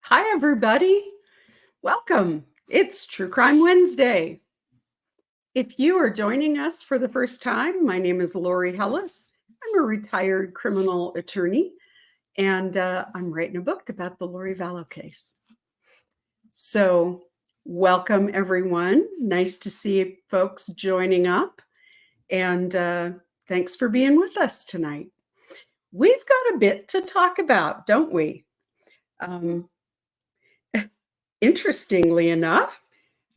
Hi, everybody. Welcome. It's True Crime Wednesday. If you are joining us for the first time, my name is Lori Hellis. I'm a retired criminal attorney, and I'm writing a book about the Lori Vallow case. So, welcome, everyone. Nice to see folks joining up, and thanks for being with us tonight. We've got a bit to talk about, don't we? Um, Interestingly enough,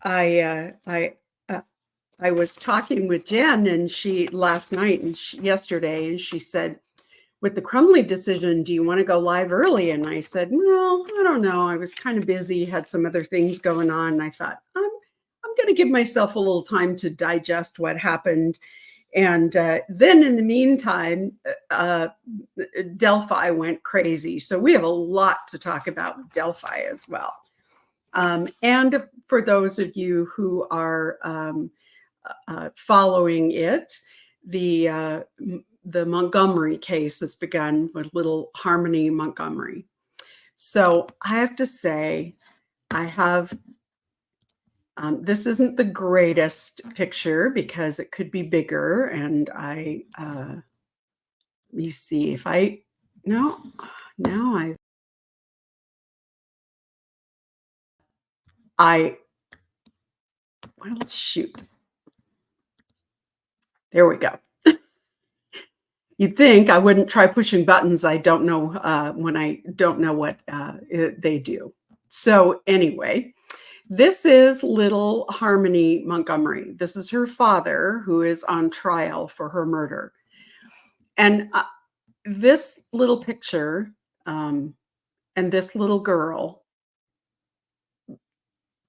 I uh, I uh, I was talking with Jen and she last night and yesterday, and she said, "With the Crumbley decision, do you want to go live early?" And I said, "Well, I don't know. I was kind of busy, had some other things going on, and I thought I'm going to give myself a little time to digest what happened." And then in the meantime, Delphi went crazy. So we have a lot to talk about with Delphi as well. And for those of you who are following it, the Montgomery case has begun with little Harmony Montgomery. So I have to say, I have this isn't the greatest picture because it could be bigger, and let me see if I no now I well shoot, there we go. You'd think I wouldn't try pushing buttons I don't know when I don't know what they do. So anyway, this is little Harmony Montgomery. This is her father who is on trial for her murder. And this little picture and this little girl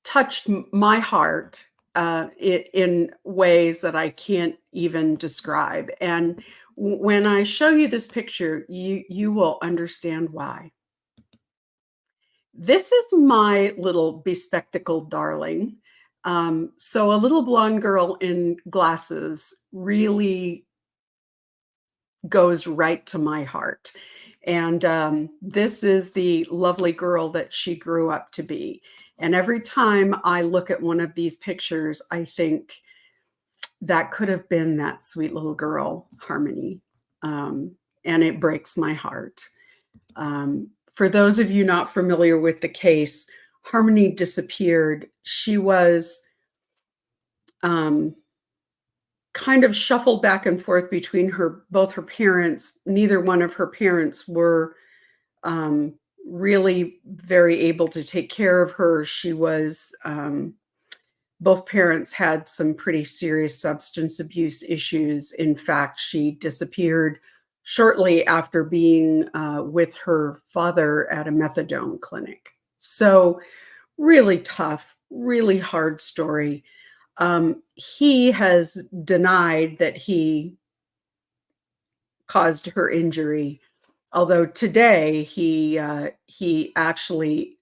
touched my heart in ways that I can't even describe. And when I show you this picture, you will understand why. This is my little bespectacled darling. So a little blonde girl in glasses really goes right to my heart. And this is the lovely girl that she grew up to be. And every time I look at one of these pictures, I think that could have been that sweet little girl, Harmony. And it breaks my heart. For those of you not familiar with the case, Harmony disappeared. She was kind of shuffled back and forth between both her parents. Neither one of her parents were really very able to take care of her. She was both parents had some pretty serious substance abuse issues. In fact, she disappeared shortly after being with her father at a methadone clinic. So really tough, really hard story. He has denied that he caused her injury, although today he actually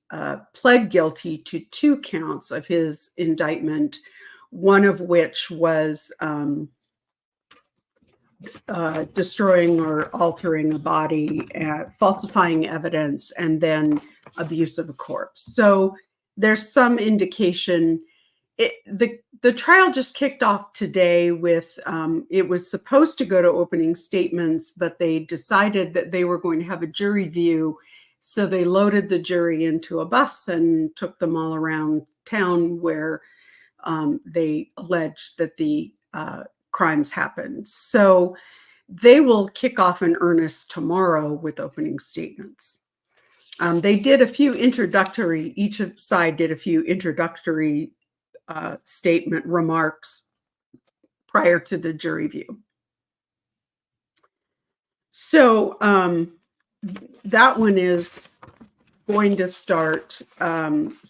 pled guilty to 2 counts of his indictment, one of which was destroying or altering a body, falsifying evidence, and then abuse of a corpse. So there's some indication. The trial just kicked off today with it was supposed to go to opening statements, but they decided that they were going to have a jury view. So they loaded the jury into a bus and took them all around town where they alleged that the crimes happened. So they will kick off in earnest tomorrow with opening statements. They did a few introductory, each side did a few introductory statement remarks prior to the jury view. So that one is going to start.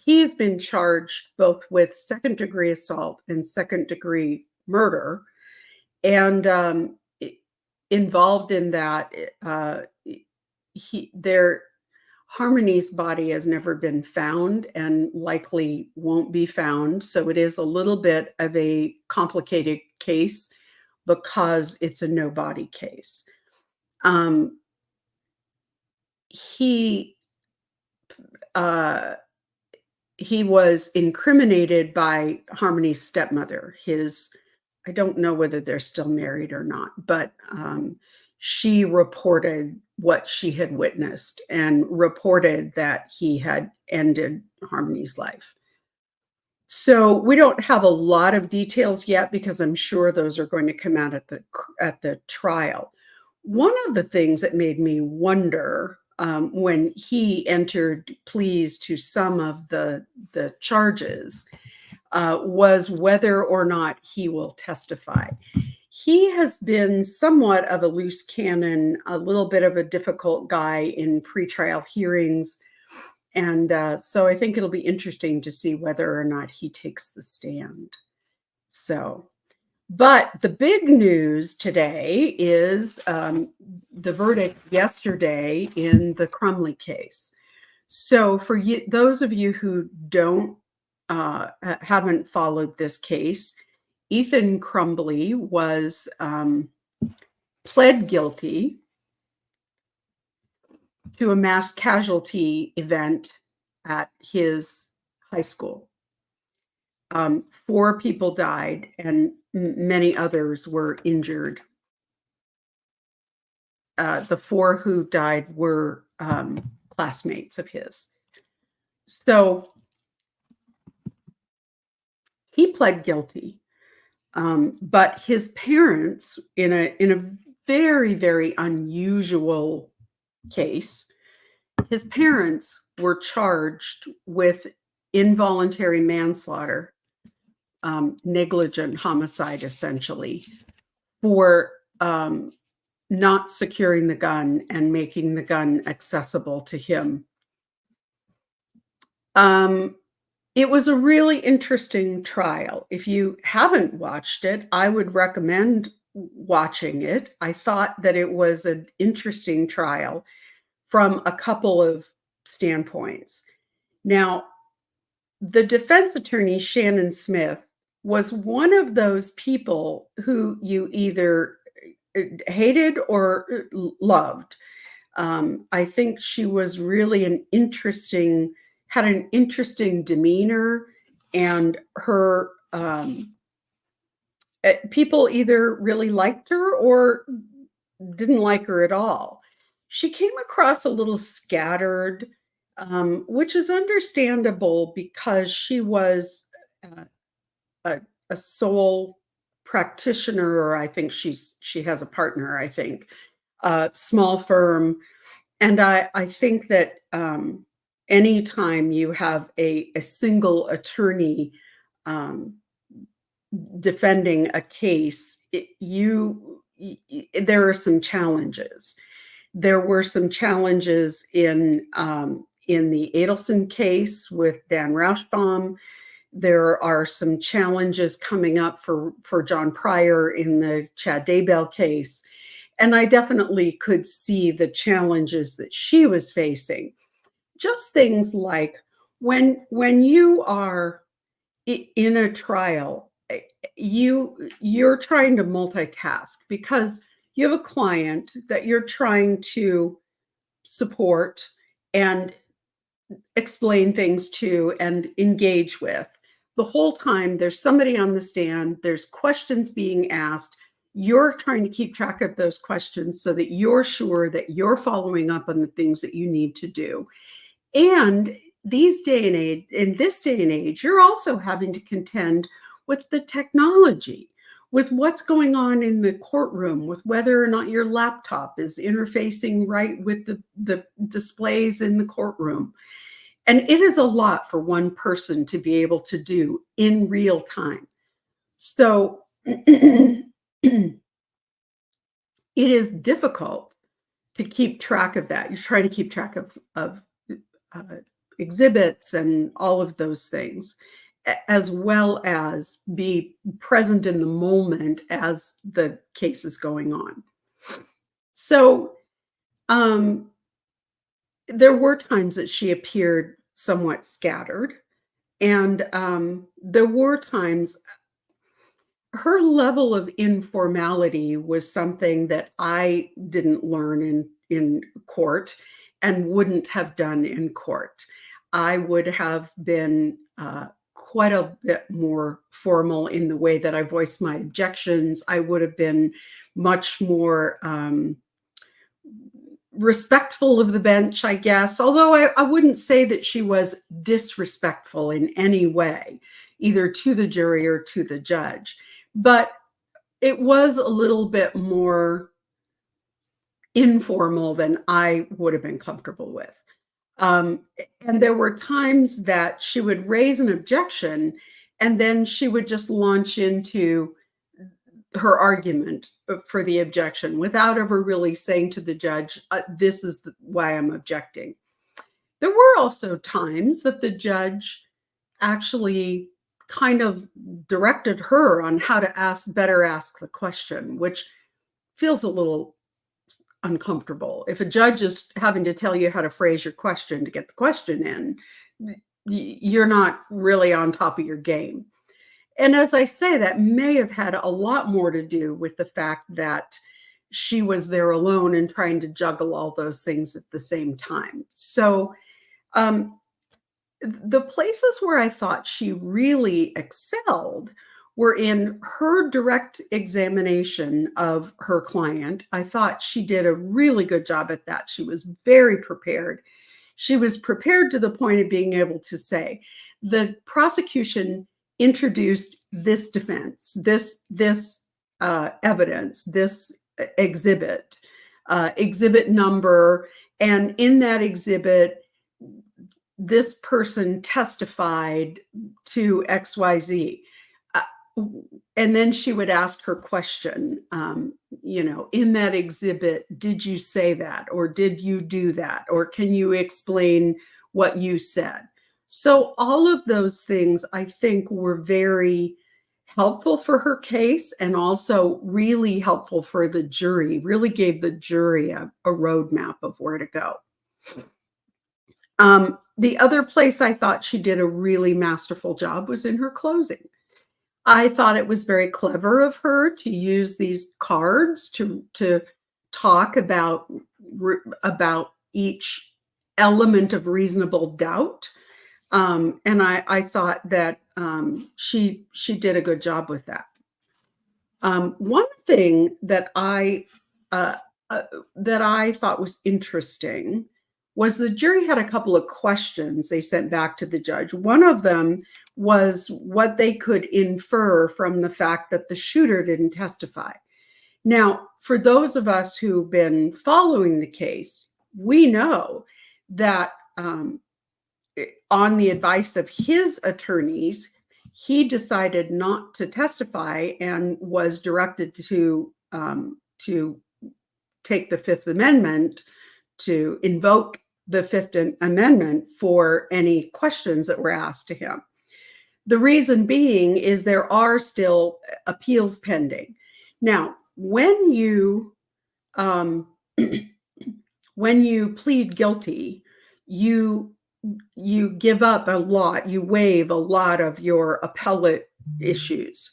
He's been charged both with second-degree assault and second-degree murder, and involved in that, Harmony's body has never been found and likely won't be found. So it is a little bit of a complicated case because it's a no body case. He he was incriminated by Harmony's stepmother. I don't know whether they're still married or not, but she reported what she had witnessed and reported that he had ended Harmony's life. So we don't have a lot of details yet because I'm sure those are going to come out at the trial. One of the things that made me wonder when he entered pleas to some of the charges was whether or not he will testify. He has been somewhat of a loose cannon, a little bit of a difficult guy in pretrial hearings. And so I think it'll be interesting to see whether or not he takes the stand. So, but the big news today is the verdict yesterday in the Crumbley case. So for those of you who haven't followed this case, Ethan Crumbley was pled guilty to a mass casualty event at his high school. 4 people died and many others were injured. The 4 who died were classmates of his. So he pled guilty, but his parents, in a very, very unusual case, his parents were charged with involuntary manslaughter, negligent homicide, essentially, for not securing the gun and making the gun accessible to him. It was a really interesting trial. If you haven't watched it, I would recommend watching it. I thought that it was an interesting trial from a couple of standpoints. Now, the defense attorney, Shannon Smith, was one of those people who you either hated or loved. I think she was really had an interesting demeanor, and her people either really liked her or didn't like her at all. She came across a little scattered, which is understandable because she was a sole practitioner, or I think she has a partner, I think, small firm. And I think that anytime you have a single attorney defending a case, there are some challenges. There were some challenges in the Adelson case with Dan Rauschbaum. There are some challenges coming up for John Pryor in the Chad Daybell case. And I definitely could see the challenges that she was facing. Just things like when you are in a trial, you're trying to multitask because you have a client that you're trying to support and explain things to and engage with. The whole time there's somebody on the stand, there's questions being asked. You're trying to keep track of those questions so that you're sure that you're following up on the things that you need to do. And in this day and age, you're also having to contend with the technology, with what's going on in the courtroom, with whether or not your laptop is interfacing right with the displays in the courtroom. And it is a lot for one person to be able to do in real time. So it is difficult to keep track of that. You're trying to keep track of exhibits and all of those things, as well as be present in the moment as the case is going on. So there were times that she appeared somewhat scattered, and there were times her level of informality was something that I didn't learn in court and wouldn't have done in court. I would have been quite a bit more formal in the way that I voiced my objections. I would have been much more respectful of the bench, I guess, although I wouldn't say that she was disrespectful in any way, either to the jury or to the judge. But it was a little bit more informal than I would have been comfortable with. And there were times that she would raise an objection and then she would just launch into her argument for the objection without ever really saying to the judge, this is why I'm objecting. There were also times that the judge actually kind of directed her on how to better ask the question, which feels a little uncomfortable. If a judge is having to tell you how to phrase your question to get the question in, you're not really on top of your game. And as I say, that may have had a lot more to do with the fact that she was there alone and trying to juggle all those things at the same time. So the places where I thought she really excelled were in her direct examination of her client. I thought she did a really good job at that. She was very prepared. She was prepared to the point of being able to say, the prosecution introduced this defense, this evidence, this exhibit number, and in that exhibit, this person testified to XYZ. And then she would ask her question, in that exhibit, did you say that? Or did you do that? Or can you explain what you said? So all of those things, I think, were very helpful for her case and also really helpful for the jury, really gave the jury a roadmap of where to go. The other place I thought she did a really masterful job was in her closing. I thought it was very clever of her to use these cards to talk about each element of reasonable doubt. And I thought that she did a good job with that. One thing that I thought was interesting was the jury had a couple of questions they sent back to the judge. One of them was what they could infer from the fact that the shooter didn't testify. Now, for those of us who've been following the case, we know that on the advice of his attorneys, he decided not to testify and was directed to take the Fifth Amendment, to invoke the Fifth Amendment for any questions that were asked to him. The reason being is there are still appeals pending. Now, when you plead guilty, you give up a lot, you waive a lot of your appellate issues,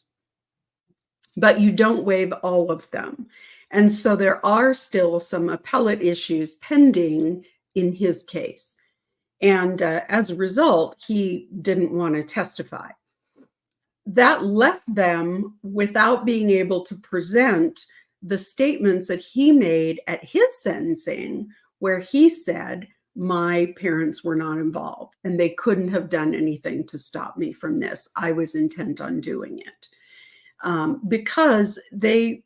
but you don't waive all of them. And so there are still some appellate issues pending in his case. And as a result, he didn't want to testify. That left them without being able to present the statements that he made at his sentencing, where he said, my parents were not involved and they couldn't have done anything to stop me from this. I was intent on doing it. Because they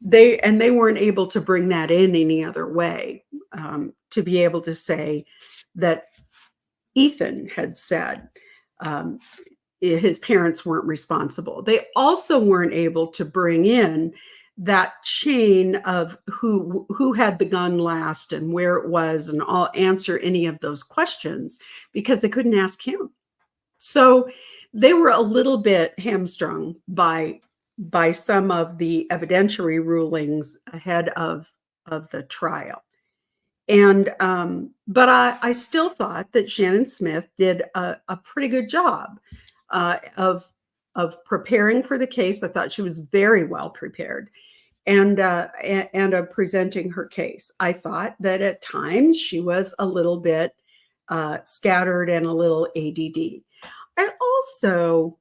weren't able to bring that in any other way, to be able to say that Ethan had said his parents weren't responsible. They also weren't able to bring in that chain of who had the gun last and where it was and all answer any of those questions because they couldn't ask him. So they were a little bit hamstrung by some of the evidentiary rulings ahead of the trial. And but I still thought that Shannon Smith did a pretty good job of preparing for the case. I thought she was very well prepared and of presenting her case. I thought that at times she was a little bit scattered and a little ADD. I also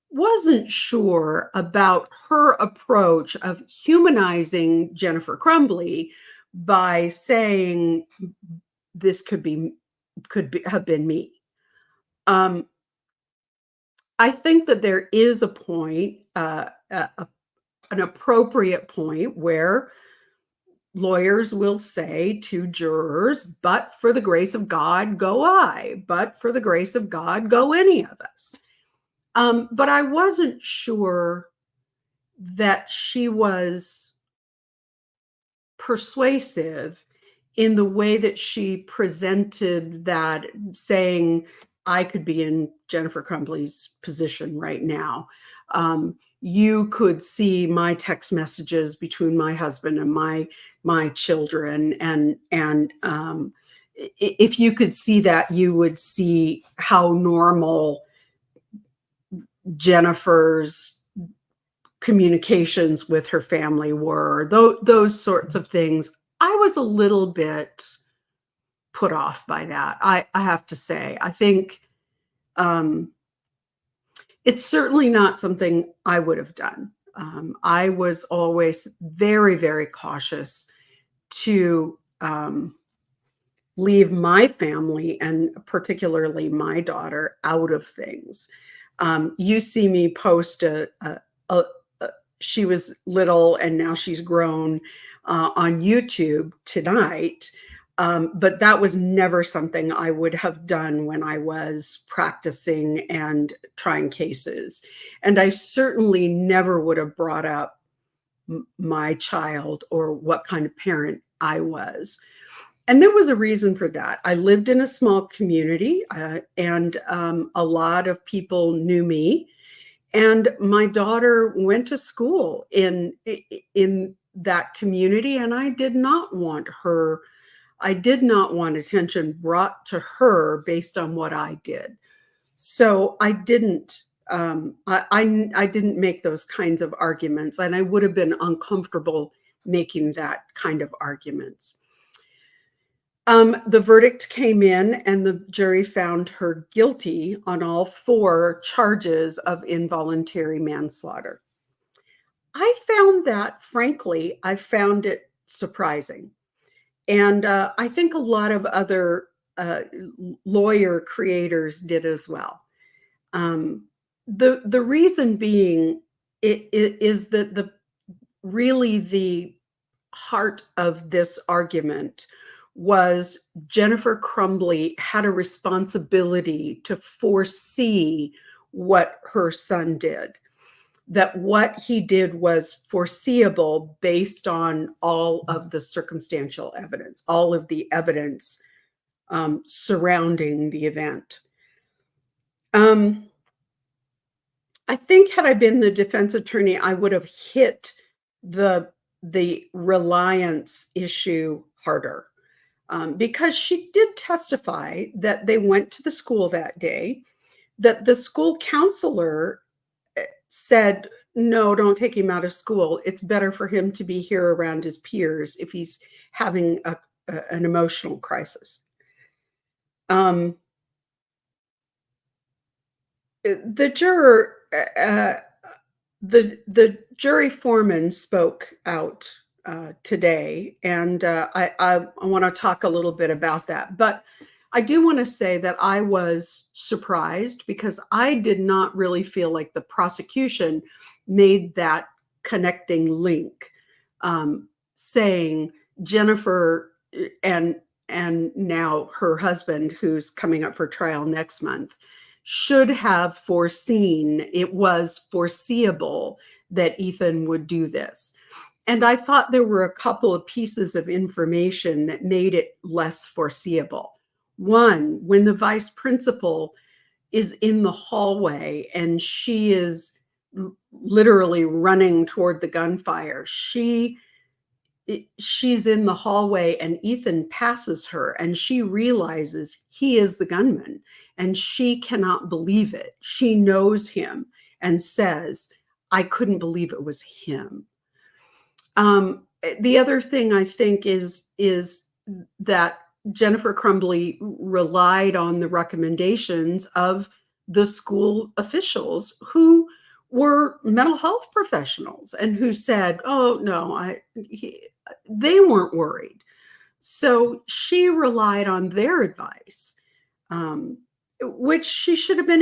wasn't sure about her approach of humanizing Jennifer Crumbley by saying this have been me. I think that there is a point, an appropriate point where lawyers will say to jurors, but for the grace of God, go I, but for the grace of God, go any of us. But I wasn't sure that she was persuasive in the way that she presented that, saying, I could be in Jennifer Crumbley's position right now. You could see my text messages between my husband and my children, and if you could see that, you would see how normal Jennifer's communications with her family were. Those sorts of things. I was a little bit put off by that. I have to say, I think it's certainly not something I would have done. I was always very, very cautious to leave my family, and particularly my daughter, out of things. You see me post she was little and now she's grown on YouTube tonight. But that was never something I would have done when I was practicing and trying cases. And I certainly never would have brought up my child or what kind of parent I was. And there was a reason for that. I lived in a small community, and a lot of people knew me. And my daughter went to school in that community, and I did not want attention brought to her based on what I did. So I didn't make those kinds of arguments, and I would have been uncomfortable making that kind of arguments. The verdict came in and the jury found her guilty on all 4 charges of involuntary manslaughter. Frankly, I found it surprising. And I think a lot of other lawyer creators did as well. The reason being is that the heart of this argument was Jennifer Crumbley had a responsibility to foresee what her son did, that what he did was foreseeable based on all of the circumstantial evidence, all of the evidence surrounding the event. I think had I been the defense attorney, I would have hit the reliance issue harder. Because she did testify that they went to the school that day, that the school counselor said, no, don't take him out of school. It's better for him to be here around his peers if he's having an emotional crisis. The jury foreman spoke out today, and I want to talk a little bit about that. But I do want to say that I was surprised because I did not really feel like the prosecution made that connecting link, saying Jennifer and now her husband, who's coming up for trial next month, should have foreseen, it was foreseeable that Ethan would do this. And I thought there were a couple of pieces of information that made it less foreseeable. One, when the vice principal is in the hallway and she is literally running toward the gunfire, she's in the hallway and Ethan passes her and she realizes he is the gunman and she cannot believe it. She knows him and says, I couldn't believe it was him. The other thing I think is that Jennifer Crumbley relied on the recommendations of the school officials who were mental health professionals and who said, oh, no, they weren't worried. So she relied on their advice, which she should have been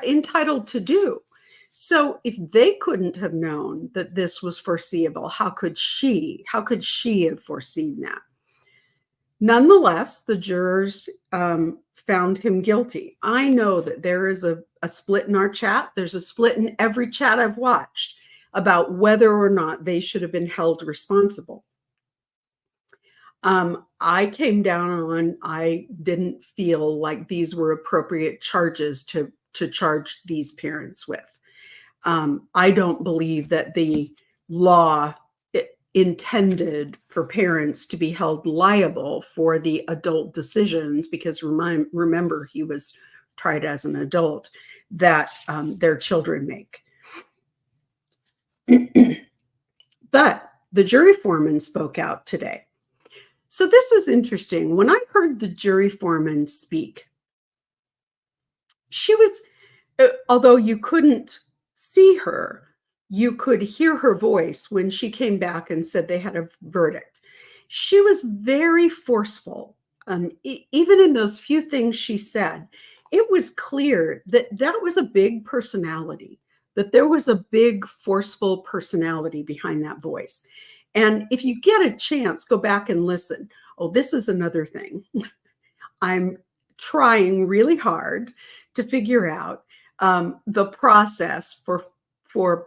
entitled to do. So if they couldn't have known that this was foreseeable, how could she have foreseen that? Nonetheless, the jurors found him guilty. I know that there is a split in our chat. There's a split in every chat I've watched about whether or not they should have been held responsible. I came down on, I didn't feel like these were appropriate charges to charge these parents with. I don't believe that the law intended for parents to be held liable for the adult decisions, because remember, he was tried as an adult, that their children make. But the jury foreman spoke out today. So this is interesting. When I heard the jury foreman speak, she was, although you couldn't see her, you could hear her voice when she came back and said they had a verdict. She was very forceful. Even in those few things she said, it was clear that that was a big personality, that there was a big forceful personality behind that voice. And if you get a chance, go back and listen. Oh, this is another thing. I'm trying really hard to figure out the process for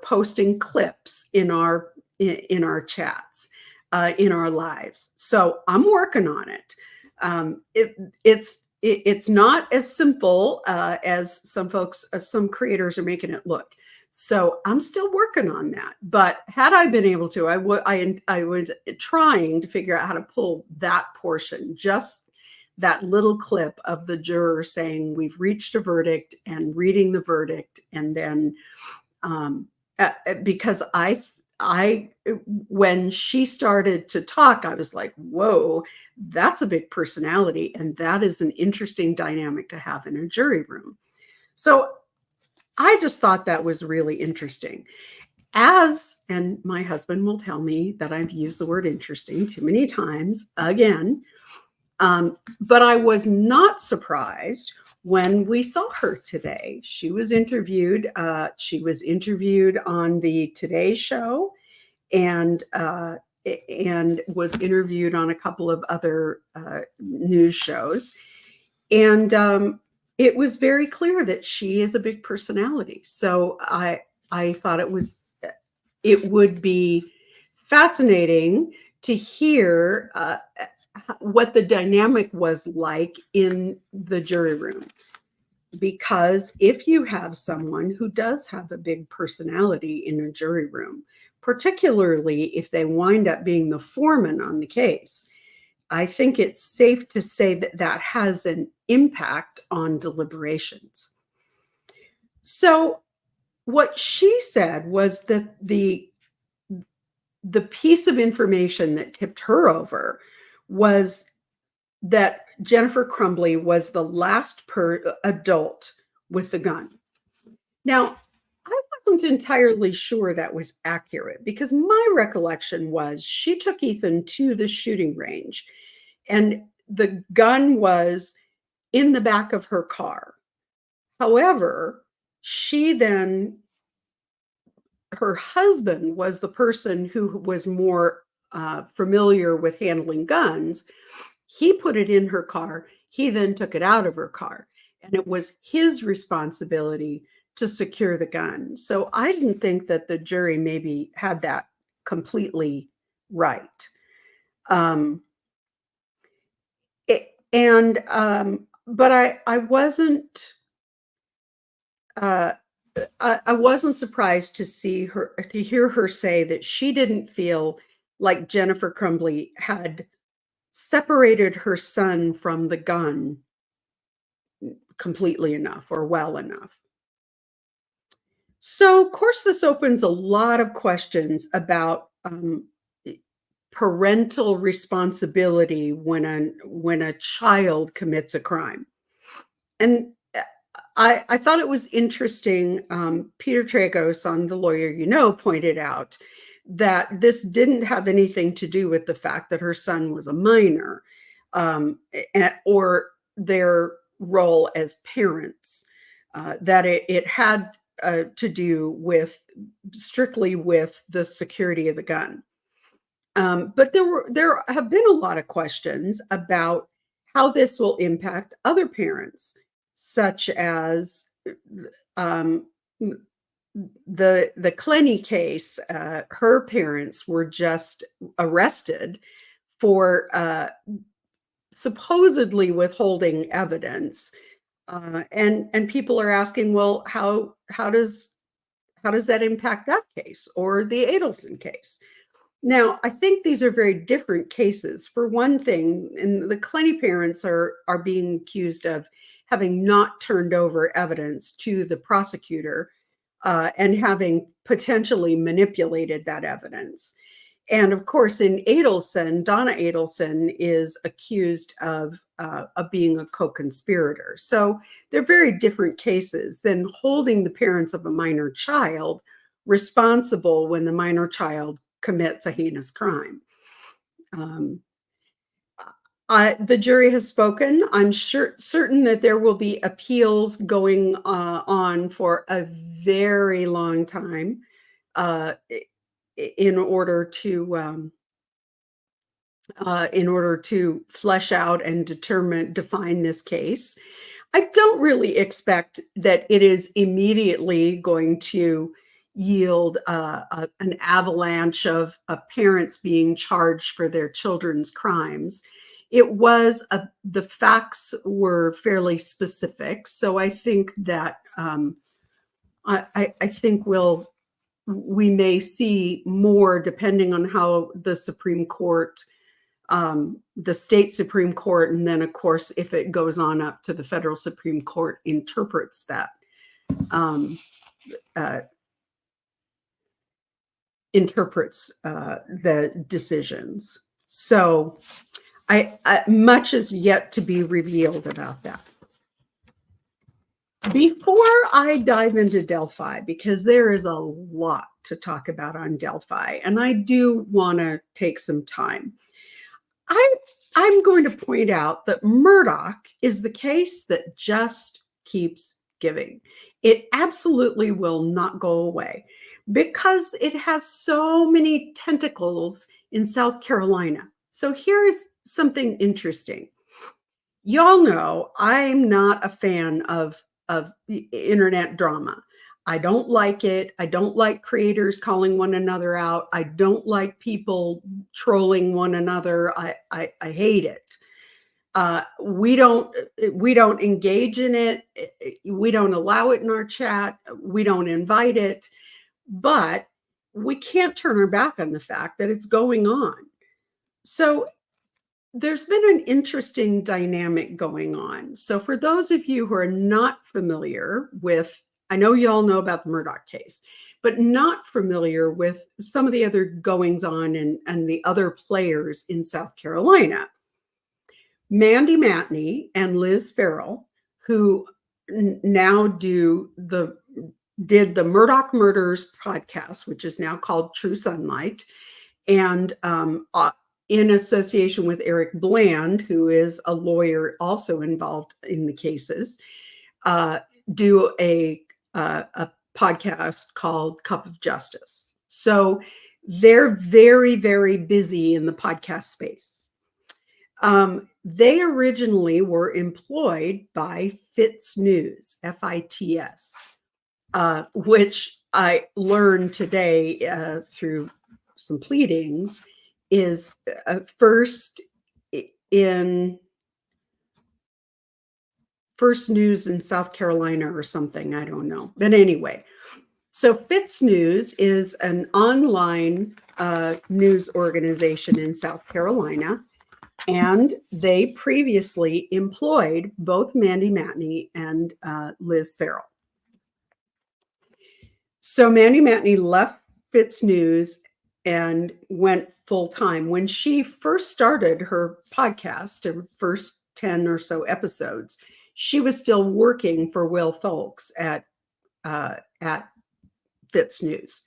posting clips in our chats, in our lives. So I'm working on it. It's not as simple as some creators are making it look. So I'm still working on that. But had I been able to, I was trying to figure out how to pull that portion, just that little clip of the juror saying we've reached a verdict and reading the verdict. And then because when she started to talk, I was like, whoa, that's a big personality. And that is an interesting dynamic to have in a jury room. So I just thought that was really interesting. And my husband will tell me that I've used the word interesting too many times again. But I was not surprised when we saw her today. She was interviewed. She was interviewed on the Today Show, and was interviewed on a couple of other news shows. And it was very clear that she is a big personality. So I thought it would be fascinating to hear what the dynamic was like in the jury room. Because if you have someone who does have a big personality in a jury room, particularly if they wind up being the foreman on the case, I think it's safe to say that that has an impact on deliberations. So what she said was that the piece of information that tipped her over was that Jennifer Crumbley was the last adult with the gun. Now, I wasn't entirely sure that was accurate, because my recollection was she took Ethan to the shooting range and the gun was in the back of her car. However, her husband was the person who was more familiar with handling guns. He put it in her car. He then took it out of her car, and it was his responsibility to secure the gun. So I didn't think that the jury maybe had that completely right. But I wasn't surprised to hear her say that she didn't feel like Jennifer Crumbley had separated her son from the gun completely enough or well enough. So, of course, this opens a lot of questions about parental responsibility when a child commits a crime. And I thought it was interesting. Peter Tragos, on The Lawyer You Know, pointed out that this didn't have anything to do with the fact that her son was a minor, or their role as parents, that it had to do with strictly with the security of the gun. But there have been a lot of questions about how this will impact other parents, such as the Clenny case. Her parents were just arrested for supposedly withholding evidence, and people are asking, well, how does that impact that case or the Adelson case? Now, I think these are very different cases. For one thing, and the Clenny parents are being accused of having not turned over evidence to the prosecutor, and having potentially manipulated that evidence. And of course, in Adelson, Donna Adelson is accused of being a co-conspirator. So they're very different cases than holding the parents of a minor child responsible when the minor child commits a heinous crime. The jury has spoken. I'm certain that there will be appeals going on for a very long time, in order to flesh out and define this case. I don't really expect that it is immediately going to yield an avalanche of parents being charged for their children's crimes. It was the facts were fairly specific, so I think that I think we may see more, depending on how the Supreme Court, the state Supreme Court, and then of course if it goes on up to the federal Supreme Court, interprets that. Interprets the decisions. So much is yet to be revealed about that. Before I dive into Delphi, because there is a lot to talk about on Delphi, and I do want to take some time, I'm going to point out that Murdoch is the case that just keeps giving. It absolutely will not go away because it has so many tentacles in South Carolina. So here's something interesting. Y'all know I'm not a fan of internet drama. I don't like it. I don't like creators calling one another out. I don't like people trolling one another. I hate it. We don't engage in it. We don't allow it in our chat. We don't invite it. But we can't turn our back on the fact that it's going on. So there's been an interesting dynamic going on. So for those of you who are not familiar with, I know you all know about the Murdoch case, but not familiar with some of the other goings on and the other players in South Carolina. Mandy Matney and Liz Farrell, who now did the Murdoch Murders podcast, which is now called True Sunlight, and in association with Eric Bland, who is a lawyer also involved in the cases, do a podcast called Cup of Justice. So they're very, very busy in the podcast space. They originally were employed by Fitz News, FITS, which I learned today through some pleadings, is First News in South Carolina or something, I don't know. But anyway, so Fitz News is an online news organization in South Carolina, and they previously employed both Mandy Matney and Liz Farrell. So Mandy Matney left Fitz News and went full time. When she first started her podcast, her first 10 or so episodes, she was still working for Will Folks at Fitz News.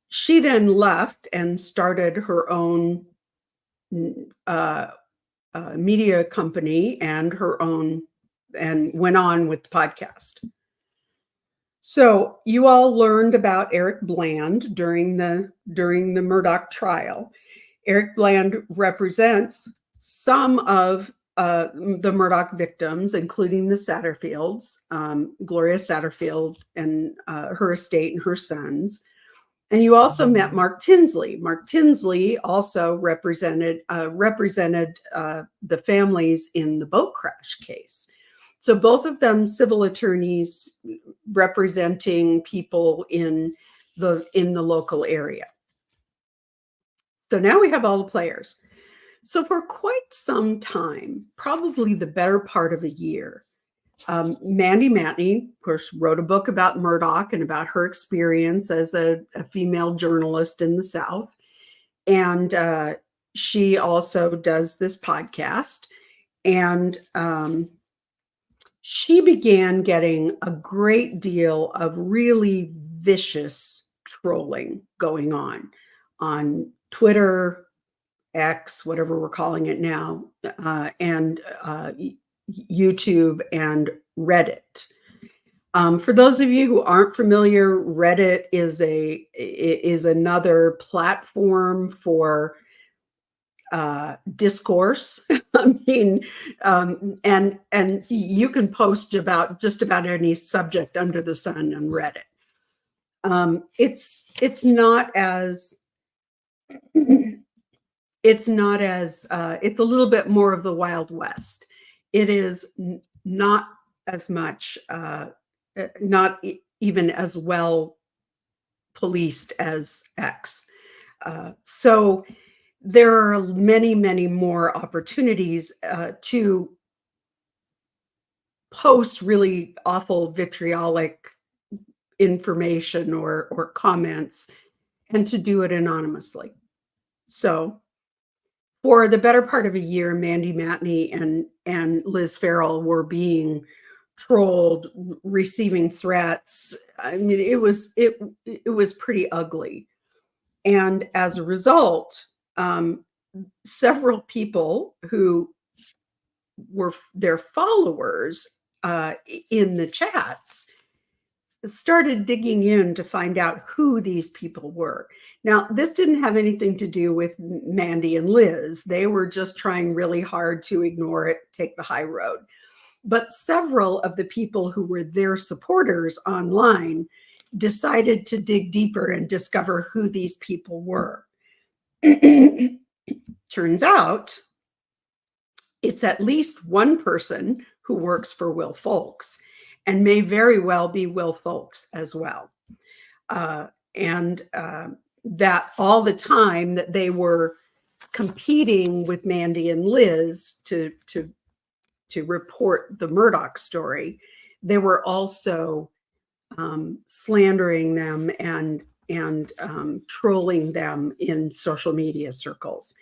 She then left and started her own media company and went on with the podcast. So you all learned about Eric Bland during the Murdaugh trial. Eric Bland represents some of the Murdaugh victims, including the Satterfields, Gloria Satterfield and her estate and her sons. And you also met Mark Tinsley. Mark Tinsley also represented the families in the boat crash case. So both of them civil attorneys representing people in the local area. So now we have all the players. So for quite some time, probably the better part of a year, Mandy Matney, of course, wrote a book about Murdaugh and about her experience as a female journalist in the South. And she also does this podcast. And she began getting a great deal of really vicious trolling going on Twitter, X, whatever we're calling it now, and YouTube and Reddit. For those of you who aren't familiar, Reddit is another platform for discourse. I mean, and you can post about just about any subject under the sun on Reddit. It's a little bit more of the Wild West. It is not as much, not even as well policed as X. So there are many, many more opportunities to post really awful vitriolic information or comments, and to do it anonymously. So for the better part of a year, Mandy Matney and Liz Farrell were being trolled, receiving threats. I mean, it was pretty ugly. And as a result, several people who were their followers in the chats started digging in to find out who these people were. Now, this didn't have anything to do with Mandy and Liz. They were just trying really hard to ignore it, take the high road. But several of the people who were their supporters online decided to dig deeper and discover who these people were. Turns out it's at least one person who works for Will Folks, and may very well be Will Folks as well. That all the time that they were competing with Mandy and Liz to report the Murdaugh story, they were also slandering them and trolling them in social media circles.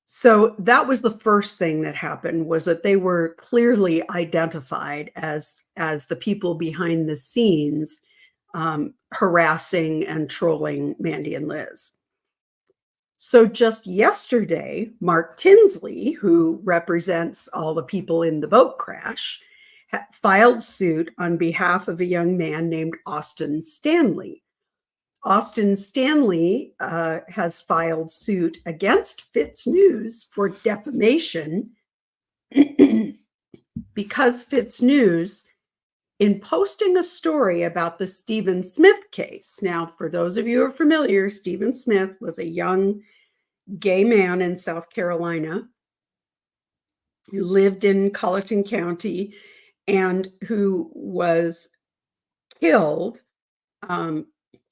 So that was the first thing that happened, was that they were clearly identified as the people behind the scenes harassing and trolling Mandy and Liz. So just yesterday, Mark Tinsley, who represents all the people in the boat crash, filed suit on behalf of a young man named Austin Stanley. Austin Stanley has filed suit against Fitz News for defamation because Fitz News, in posting a story about the Stephen Smith case. Now, for those of you who are familiar, Stephen Smith was a young gay man in South Carolina who lived in Colleton County and who was killed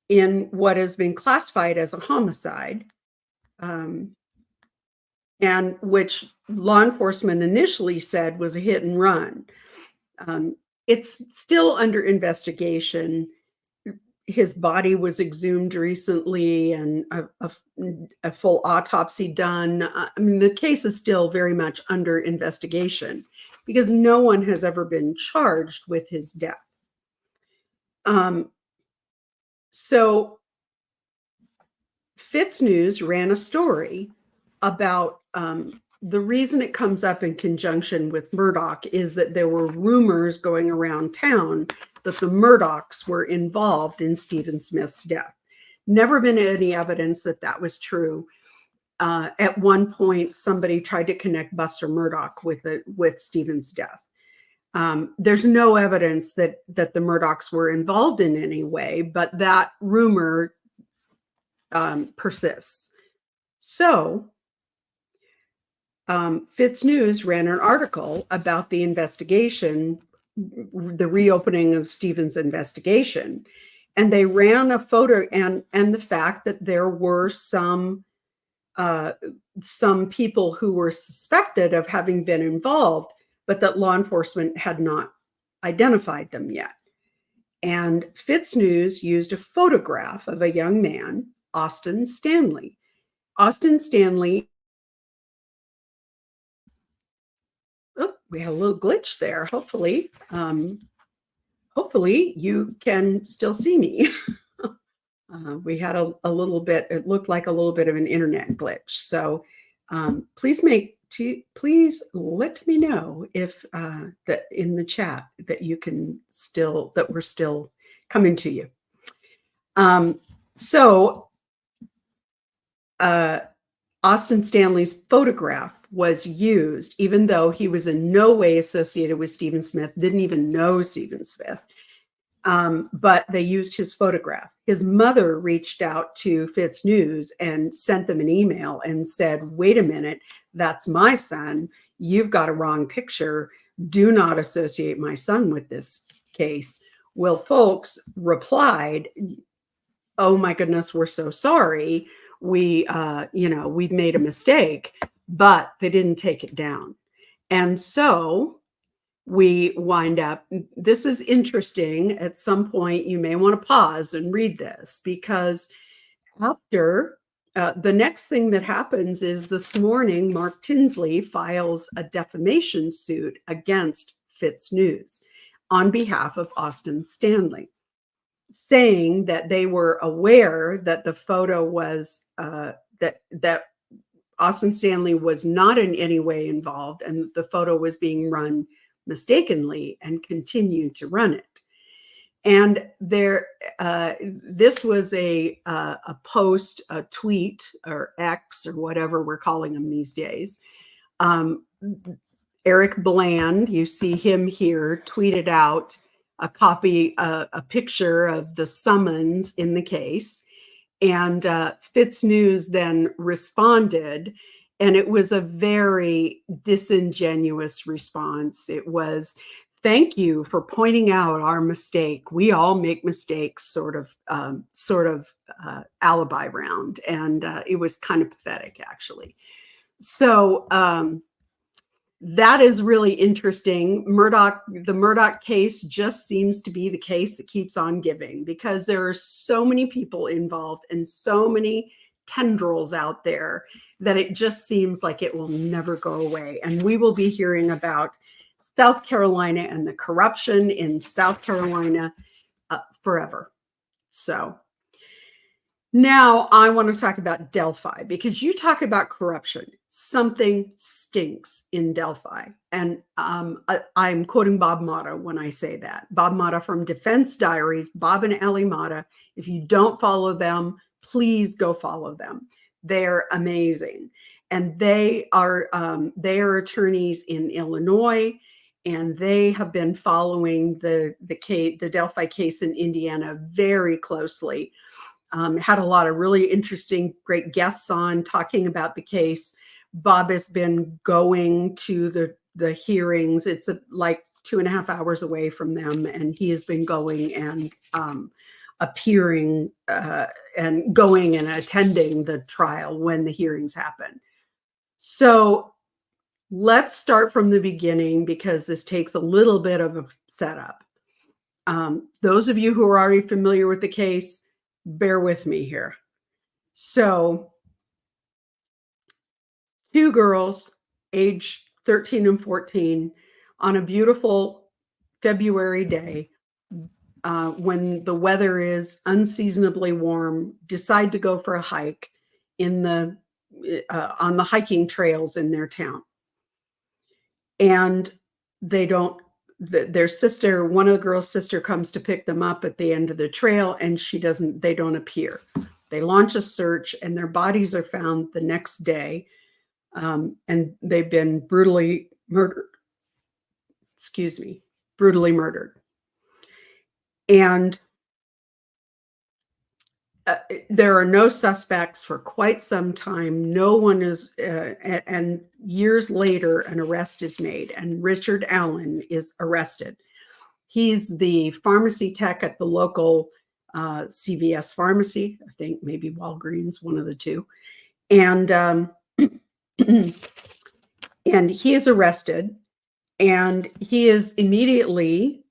in what has been classified as a homicide, and which law enforcement initially said was a hit and run. It's still under investigation. his body was exhumed recently and a full autopsy done. I mean, the case is still very much under investigation because no one has ever been charged with his death. So Fitz News ran a story about the reason it comes up in conjunction with Murdaugh is that there were rumors going around town that the Murdaughs were involved in Stephen Smith's death. Never been any evidence that that was true. At one point, somebody tried to connect Buster Murdaugh with Stephen's death. There's no evidence that the Murdaughs were involved in any way, but that rumor persists. So Fitz News ran an article about the investigation, the reopening of Stephen's investigation, and they ran a photo and the fact that there were some people who were suspected of having been involved, but that law enforcement had not identified them yet. And Fitz News used a photograph of a young man, Austin Stanley. Austin Stanley. Oh, we had a little glitch there. Hopefully you can still see me. We had a little bit, it looked like a little bit of an internet glitch. So please let me know if that in the chat that you can still, that we're still coming to you. Austin Stanley's photograph was used, even though he was in no way associated with Stephen Smith, didn't even know Stephen Smith. But they used his photograph. His mother reached out to Fitz News and sent them an email and said, wait a minute, that's my son. You've got a wrong picture. Do not associate my son with this case. Well, folks replied, oh my goodness, we're so sorry. We've made a mistake, but they didn't take it down. And so we wind up, this is interesting. At some point, you may want to pause and read this, because after the next thing that happens is this morning, Mark Tinsley files a defamation suit against Fitz News on behalf of Austin Stanley, saying that they were aware that the photo was, that Austin Stanley was not in any way involved and that the photo was being run mistakenly and continued to run it. And there, this was a post, a tweet, or X, or whatever we're calling them these days. Eric Bland, you see him here, tweeted out a picture of the summons in the case. And Fitz News then responded, and it was a very disingenuous response. It was, thank you for pointing out our mistake. We all make mistakes, sort of alibi round. And it was kind of pathetic, actually. So that is really interesting. The Murdaugh case just seems to be the case that keeps on giving, because there are so many people involved and so many tendrils out there that it just seems like it will never go away. And we will be hearing about South Carolina and the corruption in South Carolina forever. So now I want to talk about Delphi, because you talk about corruption. Something stinks in Delphi. And I'm quoting Bob Motta when I say that. Bob Motta from Defense Diaries, Bob and Ellie Motta. If you don't follow them, please go follow them. They're amazing. And they are attorneys in Illinois, and they have been following the Delphi case in Indiana very closely. Had a lot of really interesting, great guests on talking about the case. Bob has been going to the hearings. It's like 2.5 hours away from them, and he has been going and appearing and going and attending the trial when the hearings happen. So let's start from the beginning, because this takes a little bit of a setup. Those of you who are already familiar with the case, bear with me here. So, two girls, age 13 and 14, on a beautiful February day, when the weather is unseasonably warm, decide to go for a hike in the on the hiking trails in their town. And they don't, their sister, one of the girls' sister comes to pick them up at the end of the trail, and they don't appear. They launch a search, and their bodies are found the next day, and they've been brutally murdered. Excuse me, brutally murdered. And there are no suspects for quite some time. No one is, and years later, an arrest is made, and Richard Allen is arrested. He's the pharmacy tech at the local CVS pharmacy, I think maybe Walgreens, one of the two. And and he is arrested, and he is immediately,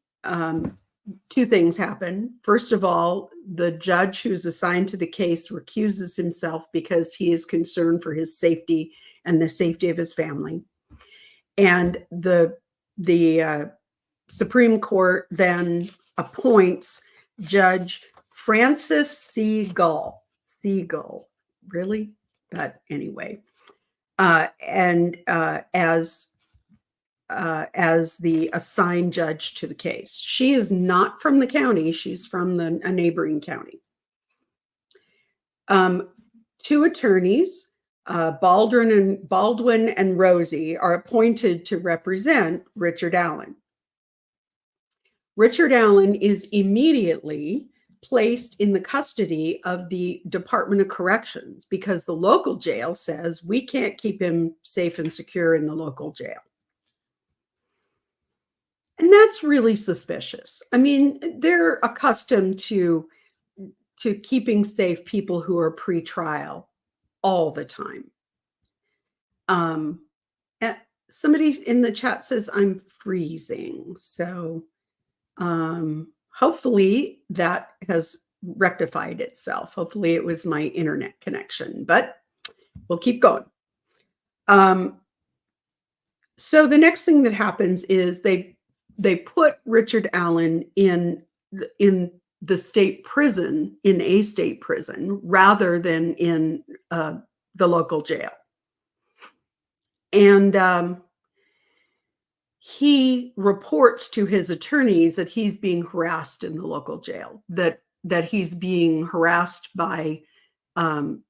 two things happen. First of all, the judge who's assigned to the case recuses himself because he is concerned for his safety and the safety of his family. And the Supreme Court then appoints Judge Francis C. Gull. Really? But anyway, as the assigned judge to the case. She is not from the county. She's from a neighboring county. Two attorneys, Baldwin and Rosie, are appointed to represent Richard Allen. Richard Allen is immediately placed in the custody of the Department of Corrections because the local jail says we can't keep him safe and secure in the local jail. And that's really suspicious. I mean, they're accustomed to keeping safe people who are pre-trial all the time. Somebody in the chat says I'm freezing. So hopefully that has rectified itself. Hopefully it was my internet connection, but we'll keep going. So the next thing that happens is they put Richard Allen in the state prison, in a state prison, rather than in the local jail. And he reports to his attorneys that he's being harassed in the local jail, that he's being harassed by the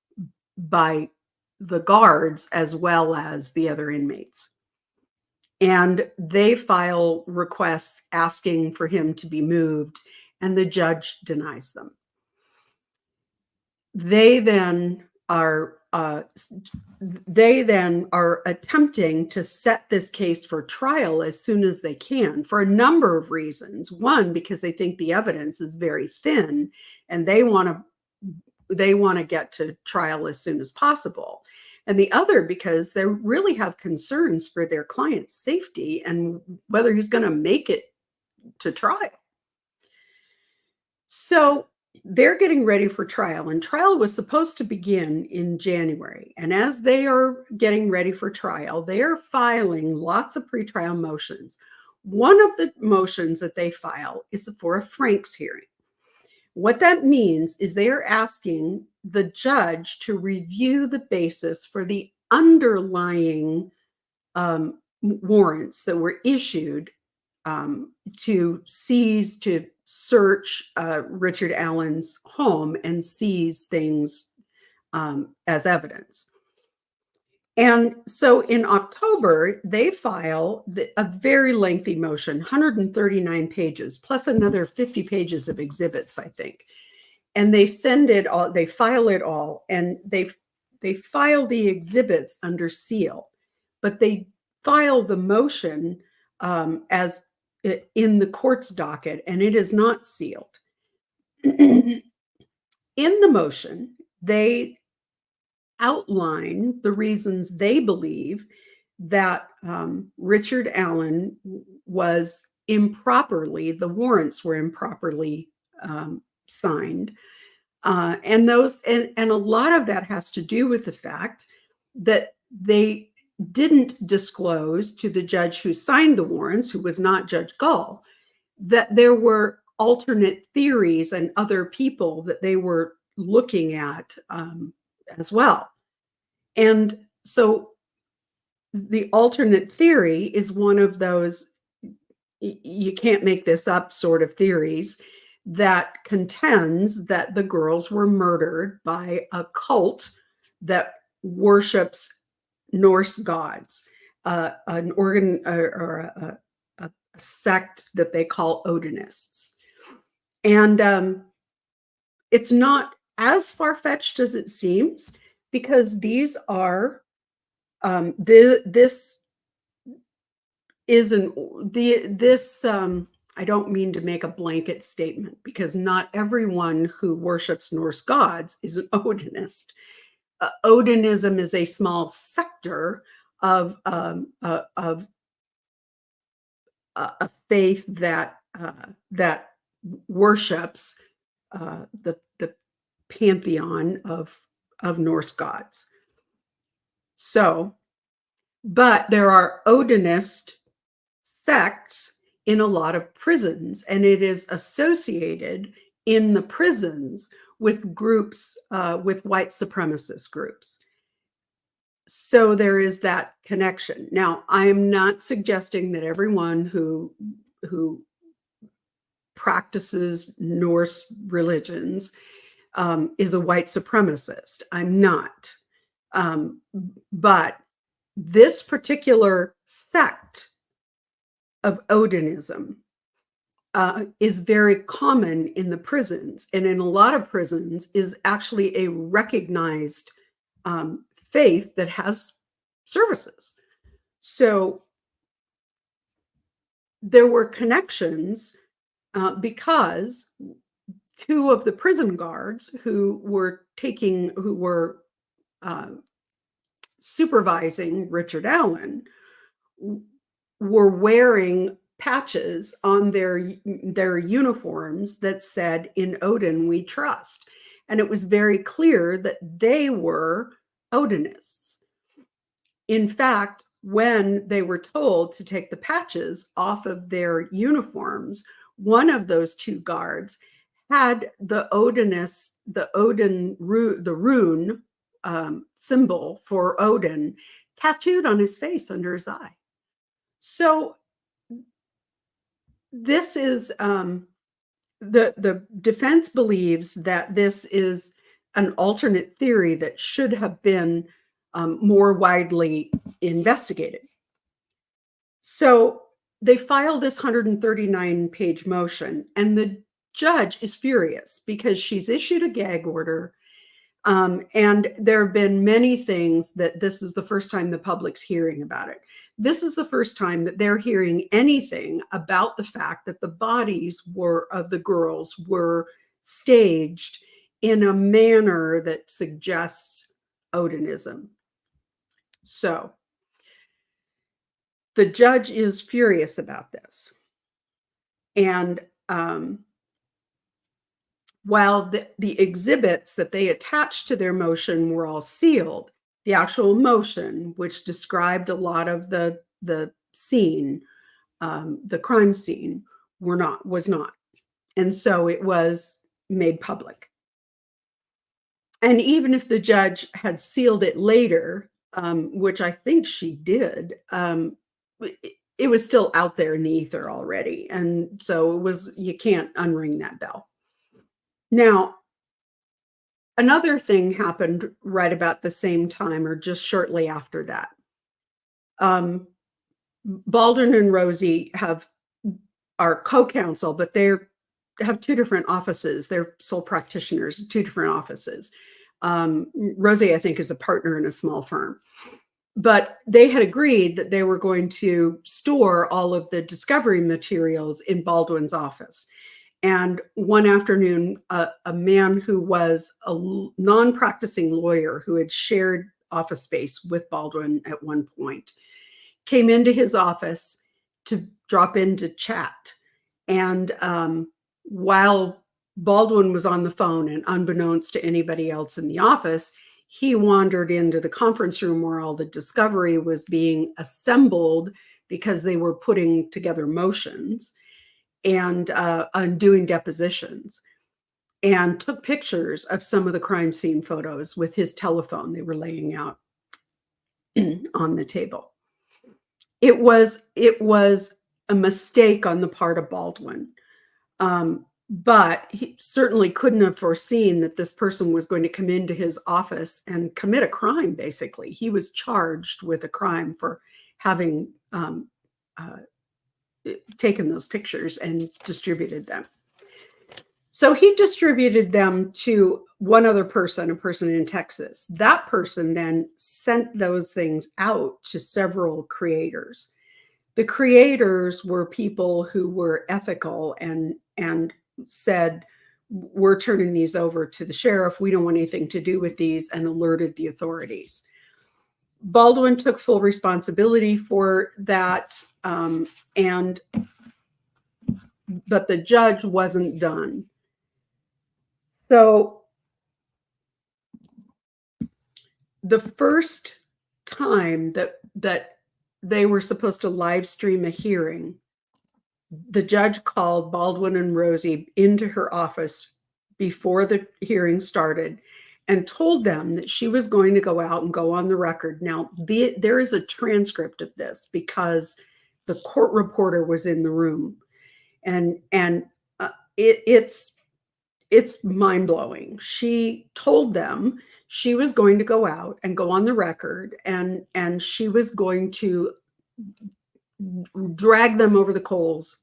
guards as well as the other inmates. And they file requests asking for him to be moved, and the judge denies them. They then are attempting to set this case for trial as soon as they can for a number of reasons. One, because they think the evidence is very thin, and they want to get to trial as soon as possible. And the other, because they really have concerns for their client's safety and whether he's going to make it to trial. So they're getting ready for trial, and trial was supposed to begin in January. And as they are getting ready for trial, they are filing lots of pretrial motions. One of the motions that they file is for a Franks hearing. What that means is they are asking the judge to review the basis for the underlying warrants that were issued to search Richard Allen's home and seize things as evidence. And so in October, they file a very lengthy motion, 139 pages, plus another 50 pages of exhibits, I think. And they send it all, they file it all, and they file the exhibits under seal, but they file the motion as in the court's docket, and it is not sealed. In the motion, they outline the reasons they believe that Richard Allen was improperly, the warrants were improperly signed. And a lot of that has to do with the fact that they didn't disclose to the judge who signed the warrants, who was not Judge Gull, that there were alternate theories and other people that they were looking at as well. And so the alternate theory is one of those, you can't make this up sort of theories, that contends that the girls were murdered by a cult that worships Norse gods, an organ or a sect that they call Odinists. And it's not as far-fetched as it seems, because these are this I don't mean to make a blanket statement, because not everyone who worships Norse gods is an Odinist. Odinism is a small sector of a faith that worships the pantheon of Norse gods. So, but there are Odinist sects in a lot of prisons, and it is associated in the prisons with groups, with white supremacist groups. So there is that connection. Now, I am not suggesting that everyone who practices Norse religions is a white supremacist. I'm not. But this particular sect of Odinism is very common in the prisons, and in a lot of prisons is actually a recognized faith that has services. So there were connections because two of the prison guards who were supervising Richard Allen were wearing patches on their uniforms that said, "In Odin we trust." And it was very clear that they were Odinists. In fact, when they were told to take the patches off of their uniforms, one of those two guards had the rune symbol for Odin tattooed on his face under his eye. So this is the defense believes that this is an alternate theory that should have been more widely investigated. So they filed this 139-page motion, and the judge is furious because she's issued a gag order. And there have been many things that this is the first time the public's hearing about it. This is the first time that they're hearing anything about the fact that the bodies of the girls were staged in a manner that suggests Odinism. So the judge is furious about this. And while the exhibits that they attached to their motion were all sealed, the actual motion, which described a lot of the scene, the crime scene, was not. And so it was made public. And even if the judge had sealed it later, which I think she did, it was still out there in the ether already. And so you can't unring that bell. Now, another thing happened right about the same time, or just shortly after that. Baldwin and Rosie are co-counsel, but they have two different offices. They're sole practitioners, two different offices. Rosie, I think, is a partner in a small firm. But they had agreed that they were going to store all of the discovery materials in Baldwin's office. And one afternoon, a man who was a non-practicing lawyer who had shared office space with Baldwin at one point came into his office to drop in to chat. And while Baldwin was on the phone, and unbeknownst to anybody else in the office, he wandered into the conference room where all the discovery was being assembled, because they were putting together motions and doing depositions, and took pictures of some of the crime scene photos with his telephone. They were laying out on the table. It was a mistake on the part of Baldwin. But he certainly couldn't have foreseen that this person was going to come into his office and commit a crime, basically. He was charged with a crime for having taken those pictures and distributed them. So he distributed them to one other person, a person in Texas. That person then sent those things out to several creators. The creators were people who were ethical and said, we're turning these over to the sheriff. We don't want anything to do with these, and alerted the authorities. Baldwin took full responsibility for that, but the judge wasn't done. So the first time that they were supposed to live stream a hearing, the judge called Baldwin and Rosie into her office before the hearing started and told them that she was going to go out and go on the record. Now, there is a transcript of this because the court reporter was in the room, and it's mind-blowing. She told them she was going to go out and go on the record, and she was going to drag them over the coals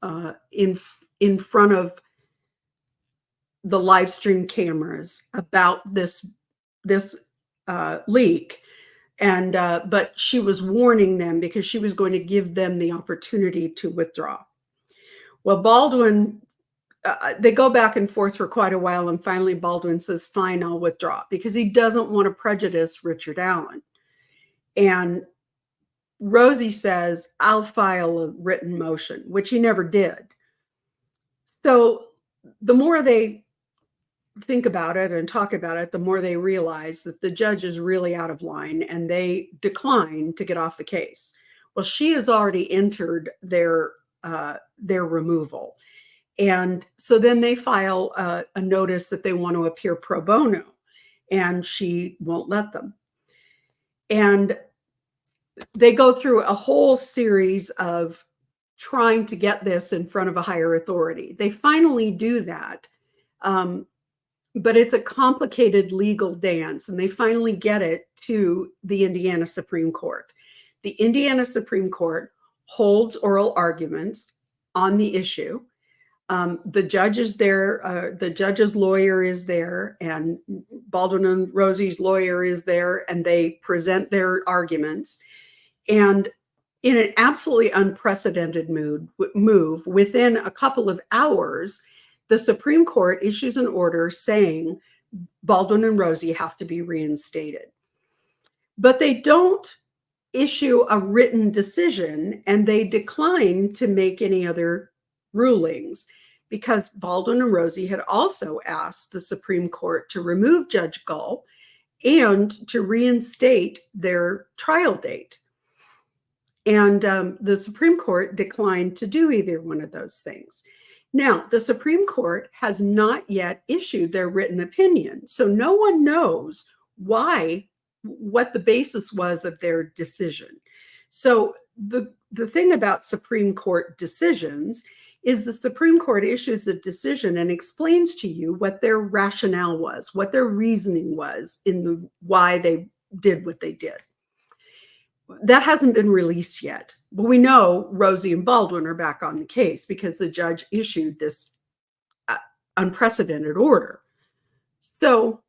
in front of the live stream cameras about this leak. And but she was warning them because she was going to give them the opportunity to withdraw. Well, Baldwin, they go back and forth for quite a while, and finally Baldwin says, fine, I'll withdraw, because he doesn't want to prejudice Richard Allen. And Rosie says, I'll file a written motion, which he never did. So the more they think about it and talk about it, the more they realize that the judge is really out of line, and they decline to get off the case. Well, she has already entered their removal. And so then they file a notice that they want to appear pro bono, and she won't let them. And they go through a whole series of trying to get this in front of a higher authority. They finally do that, but it's a complicated legal dance, and they finally get it to the Indiana Supreme Court. The Indiana Supreme Court holds oral arguments on the issue. The judge is there, the judge's lawyer is there, and Baldwin and Rosie's lawyer is there, and they present their arguments. And in an absolutely unprecedented move, within a couple of hours, the Supreme Court issues an order saying Baldwin and Rosie have to be reinstated. But they don't issue a written decision, and they decline to make any other rulings, because Baldwin and Rosie had also asked the Supreme Court to remove Judge Gull and to reinstate their trial date. And the Supreme Court declined to do either one of those things. Now, the Supreme Court has not yet issued their written opinion, so no one knows what the basis was of their decision. So the thing about Supreme Court decisions is the Supreme Court issues a decision and explains to you what their rationale was, what their reasoning was in why they did what they did. That hasn't been released yet, but we know Rosie and Baldwin are back on the case because the judge issued this unprecedented order. So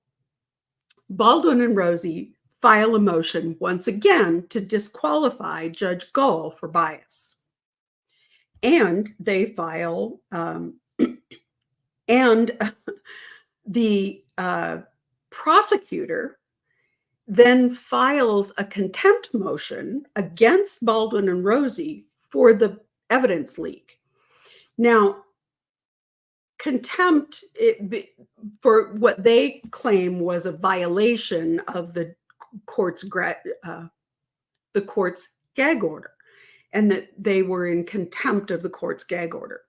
Baldwin and Rosie file a motion once again to disqualify Judge Gull for bias. And they file, and the prosecutor then files a contempt motion against Baldwin and Rosie for the evidence leak. Now, contempt for what they claim was a violation of the court's gag order, and that they were in contempt of the court's gag order.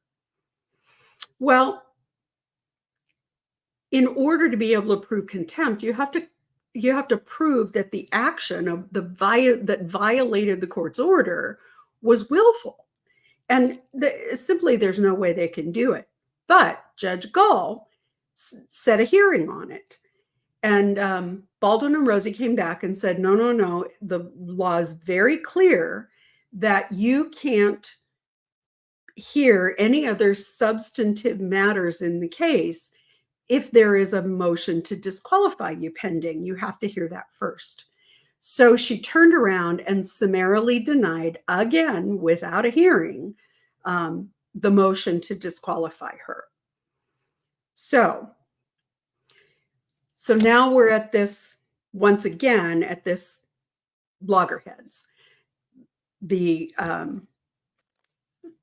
Well, in order to be able to prove contempt, you have to prove that the action of that violated the court's order was willful, and simply there's no way they can do it. But Judge Gull set a hearing on it, and Baldwin and Rosie came back and said, no, the law is very clear that you can't hear any other substantive matters in the case if there is a motion to disqualify you pending. You have to hear that first. So she turned around and summarily denied, again, without a hearing, the motion to disqualify her. So now we're at this, once again, at this loggerheads. The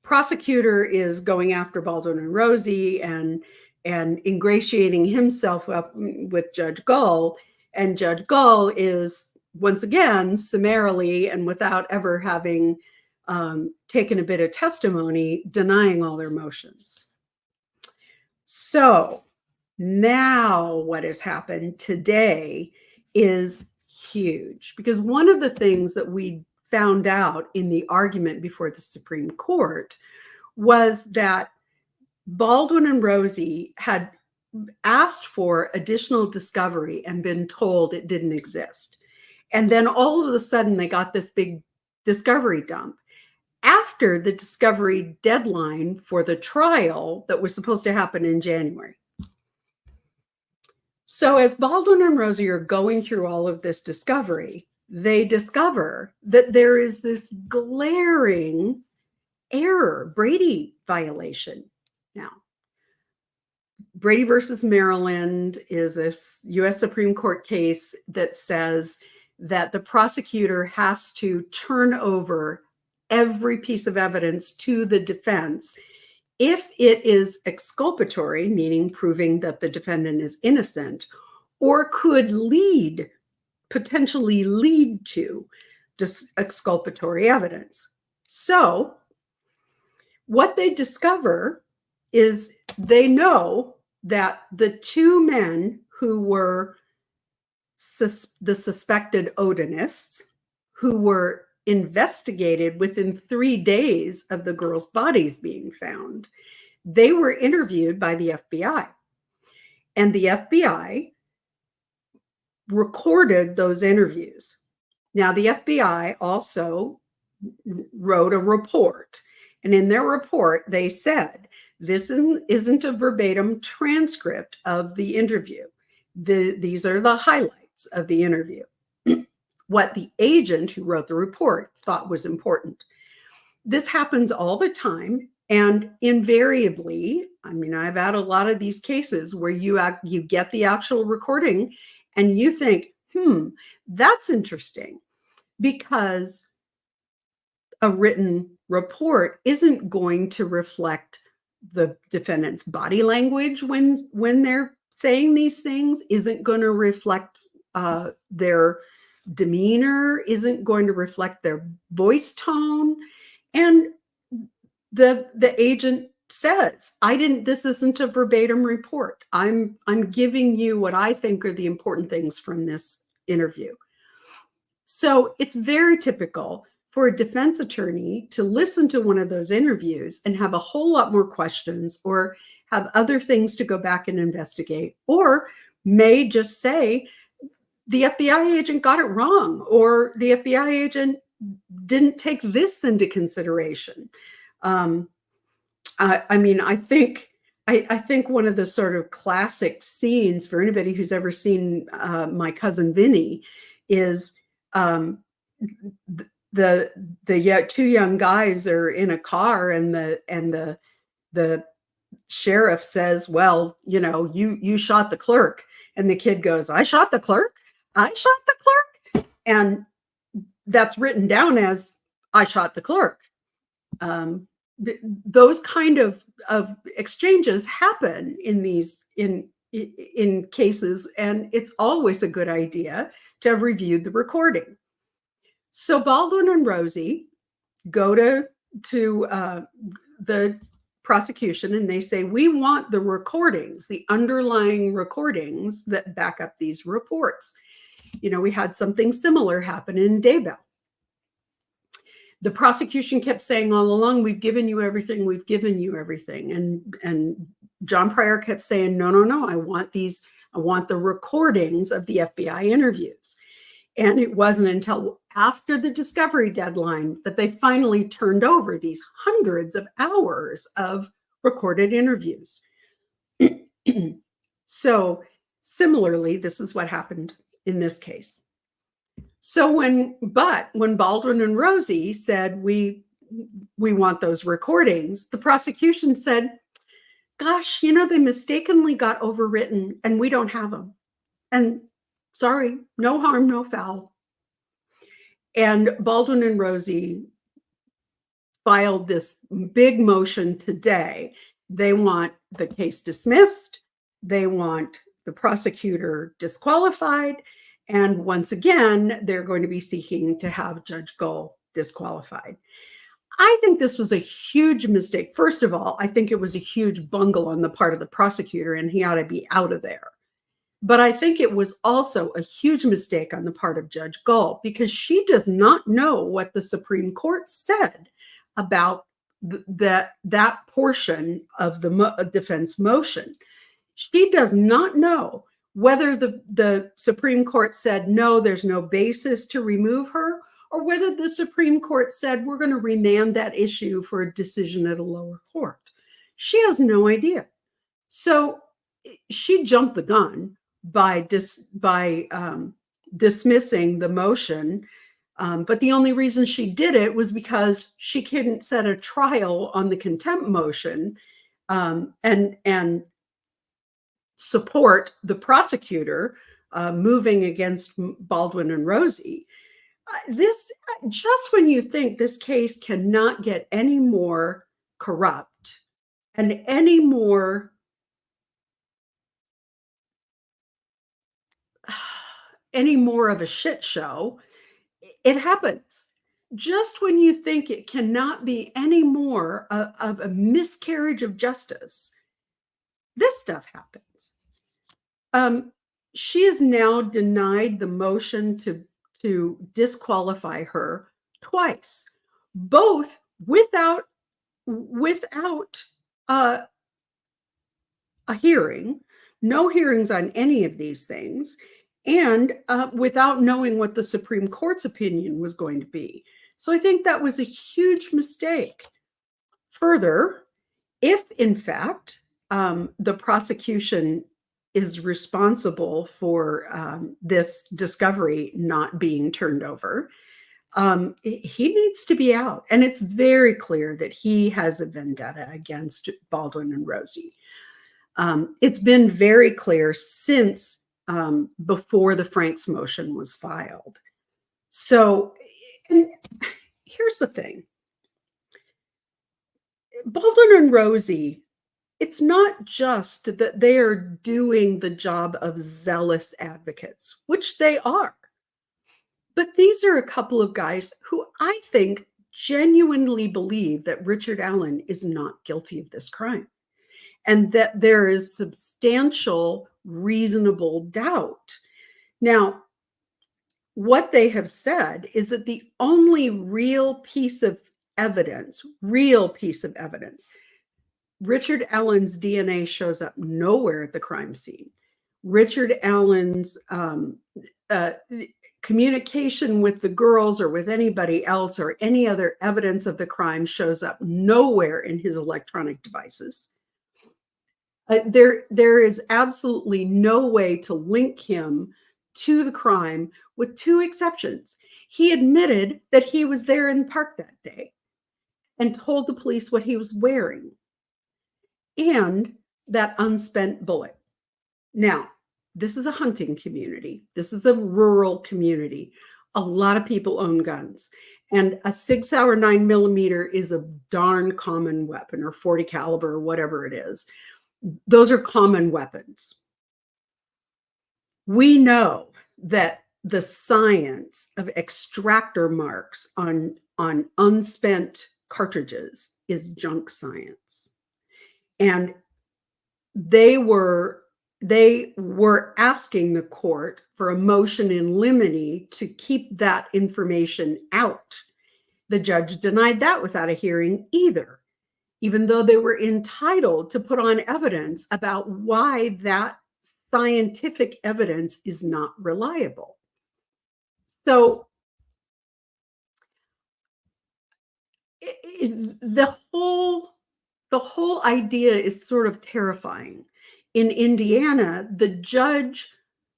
prosecutor is going after Baldwin and Rosie and ingratiating himself up with Judge Gull, and Judge Gull is once again summarily and without ever having taken a bit of testimony denying all their motions. So now what has happened today is huge, because one of the things that we found out in the argument before the Supreme Court was that Baldwin and Rosie had asked for additional discovery and been told it didn't exist. And then all of a sudden they got this big discovery dump after the discovery deadline for the trial that was supposed to happen in January. So as Baldwin and Rosie are going through all of this discovery, they discover that there is this glaring error, Brady violation. Now, Brady versus Maryland is a U.S. Supreme Court case that says that the prosecutor has to turn over every piece of evidence to the defense if it is exculpatory, meaning proving that the defendant is innocent, or could potentially lead to exculpatory evidence. So what they discover is they know that the two men who were the suspected Odinists, who were investigated within 3 days of the girls' bodies being found, they were interviewed by the FBI. And the FBI recorded those interviews. Now, the FBI also wrote a report. And in their report, they said, this isn't a verbatim transcript of the interview. These are the highlights of the interview. What the agent who wrote the report thought was important. This happens all the time. And invariably, I mean, I've had a lot of these cases where you get the actual recording and you think, that's interesting, because a written report isn't going to reflect the defendant's body language when they're saying these things, isn't going to reflect their demeanor, isn't going to reflect their voice tone. And the agent says, this isn't a verbatim report. I'm giving you what I think are the important things from this interview. So it's very typical for a defense attorney to listen to one of those interviews and have a whole lot more questions, or have other things to go back and investigate, or may just say, the FBI agent got it wrong, or the FBI agent didn't take this into consideration. I mean, I think one of the sort of classic scenes for anybody who's ever seen My Cousin Vinny is the two young guys are in a car, and the sheriff says, well, you shot the clerk, and the kid goes, I shot the clerk? I shot the clerk? And that's written down as I shot the clerk. those kind of exchanges happen in these in cases, and it's always a good idea to have reviewed the recording. So Baldwin and Rosie go to the prosecution, and they say, we want the recordings, the underlying recordings that back up these reports. You know, we had something similar happen in Daybell. The prosecution kept saying all along, we've given you everything, we've given you everything. And John Pryor kept saying, no, no, no, I want the recordings of the FBI interviews. And it wasn't until after the discovery deadline that they finally turned over these hundreds of hours of recorded interviews. So similarly, this is what happened in this case. So when Baldwin and Rosie said, we want those recordings, the prosecution said, gosh, you know, they mistakenly got overwritten and we don't have them. And sorry, no harm, no foul. And Baldwin and Rosie filed this big motion today. They want the case dismissed. They want the prosecutor disqualified. And once again, they're going to be seeking to have Judge Gull disqualified. I think this was a huge mistake. First of all, I think it was a huge bungle on the part of the prosecutor, and he ought to be out of there. But I think it was also a huge mistake on the part of Judge Gull, because she does not know what the Supreme Court said about that portion of the defense motion. She does not know whether the Supreme Court said, no, there's no basis to remove her, or whether the Supreme Court said, we're going to remand that issue for a decision at a lower court. She has no idea. So she jumped the gun by dismissing the motion. But the only reason she did it was because she couldn't set a trial on the contempt motion and support the prosecutor moving against Baldwin and Rosie. This, just when you think this case cannot get any more corrupt and any more of a shit show, it happens. Just when you think it cannot be any more of a miscarriage of justice, this stuff happens. She is now denied the motion to disqualify her twice, both without a hearing, no hearings on any of these things, and without knowing what the Supreme Court's opinion was going to be. So I think that was a huge mistake. Further, if in fact the prosecution is responsible for this discovery not being turned over, he needs to be out. And it's very clear that he has a vendetta against Baldwin and Rosie. It's been very clear since before the Franks motion was filed. So, and here's the thing. Baldwin and Rosie, it's not just that they are doing the job of zealous advocates, which they are, but these are a couple of guys who I think genuinely believe that Richard Allen is not guilty of this crime, and that there is substantial, reasonable doubt. Now, what they have said is that the only real piece of evidence, Richard Allen's DNA shows up nowhere at the crime scene. Richard Allen's communication with the girls or with anybody else or any other evidence of the crime shows up nowhere in his electronic devices. There is absolutely no way to link him to the crime, with two exceptions. He admitted that he was there in the park that day and told the police what he was wearing, and that unspent bullet. Now, this is a hunting community. This is a rural community. A lot of people own guns. And a 6 Hour 9mm is a darn common weapon, or 40 caliber, or whatever it is. Those are common weapons. We know that the science of extractor marks on unspent cartridges is junk science. And they were asking the court for a motion in limine to keep that information out. The judge denied that without a hearing either, even though they were entitled to put on evidence about why that scientific evidence is not reliable. So the whole idea is sort of terrifying. In Indiana, the judge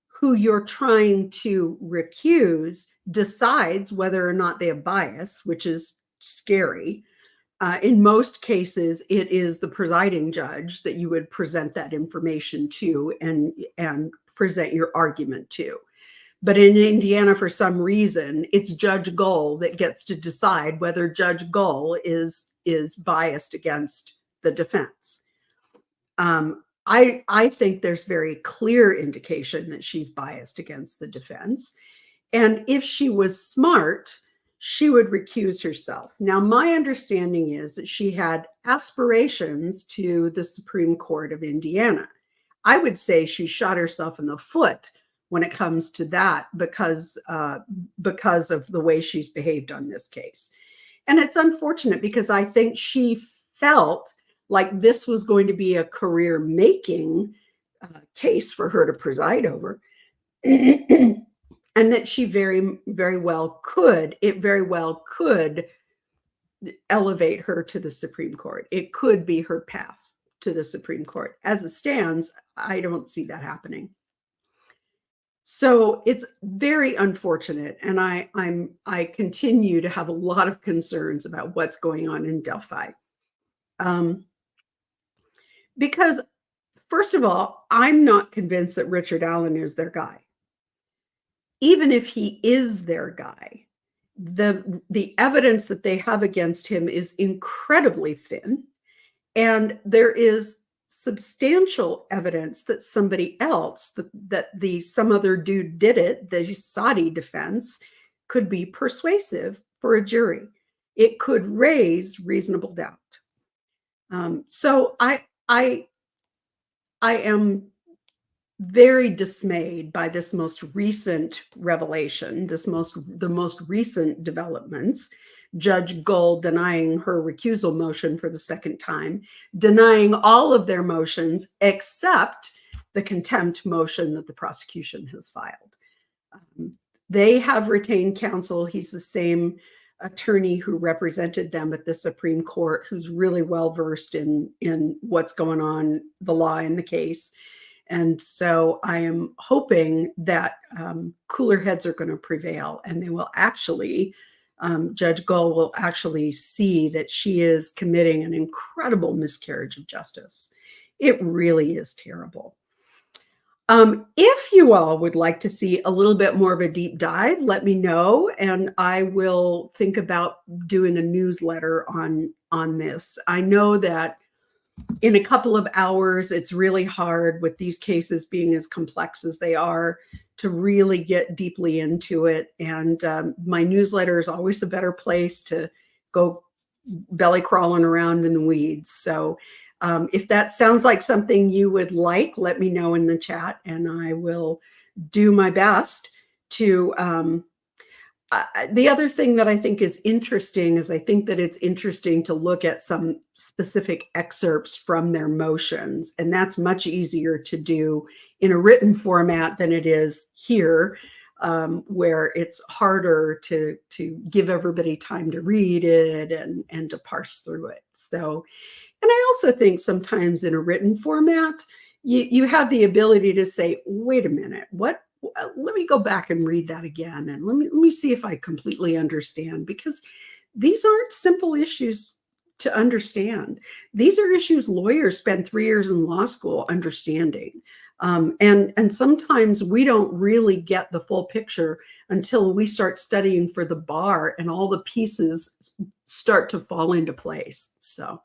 who you're trying to recuse decides whether or not they have bias, which is scary. In most cases, it is the presiding judge that you would present that information to and present your argument to. But in Indiana, for some reason, it's Judge Gull that gets to decide whether Judge Gull is biased against the defense. I think there's very clear indication that she's biased against the defense. And if she was smart, she would recuse herself. Now, my understanding is that she had aspirations to the Supreme Court of Indiana. I would say she shot herself in the foot when it comes to that because of the way she's behaved on this case. And it's unfortunate because I think she felt like this was going to be a career-making case for her to preside over. And that she very, very well could, it very well could elevate her to the Supreme Court. It could be her path to the Supreme Court. As it stands, I don't see that happening. So it's very unfortunate. And I continue to have a lot of concerns about what's going on in Delphi. Because first of all, I'm not convinced that Richard Allen is their guy. Even if he is their guy, the evidence that they have against him is incredibly thin. And there is substantial evidence that somebody else, that some other dude did it, the Saudi defense, could be persuasive for a jury. It could raise reasonable doubt. So I am very dismayed by this most recent revelation, the most recent developments. Judge Gull denying her recusal motion for the second time, denying all of their motions except the contempt motion that the prosecution has filed. They have retained counsel. He's the same attorney who represented them at the Supreme Court, who's really well versed in what's going on, the law in the case. And so I am hoping that cooler heads are going to prevail, and they will actually, Judge Gull will actually see that she is committing an incredible miscarriage of justice. It really is terrible. If you all would like to see a little bit more of a deep dive, let me know, and I will think about doing a newsletter on this. I know that in a couple of hours, it's really hard with these cases being as complex as they are to really get deeply into it. And my newsletter is always a better place to go belly crawling around in the weeds. So if that sounds like something you would like, let me know in the chat, and I will do my best to the other thing that I think is interesting is I think that it's interesting to look at some specific excerpts from their motions, and that's much easier to do in a written format than it is here, where it's harder to give everybody time to read it and to parse through it. So, and I also think sometimes in a written format, you have the ability to say, wait a minute, let me go back and read that again. And let me see if I completely understand, because these aren't simple issues to understand. These are issues lawyers spend 3 years in law school understanding. And sometimes we don't really get the full picture until we start studying for the bar and all the pieces start to fall into place. So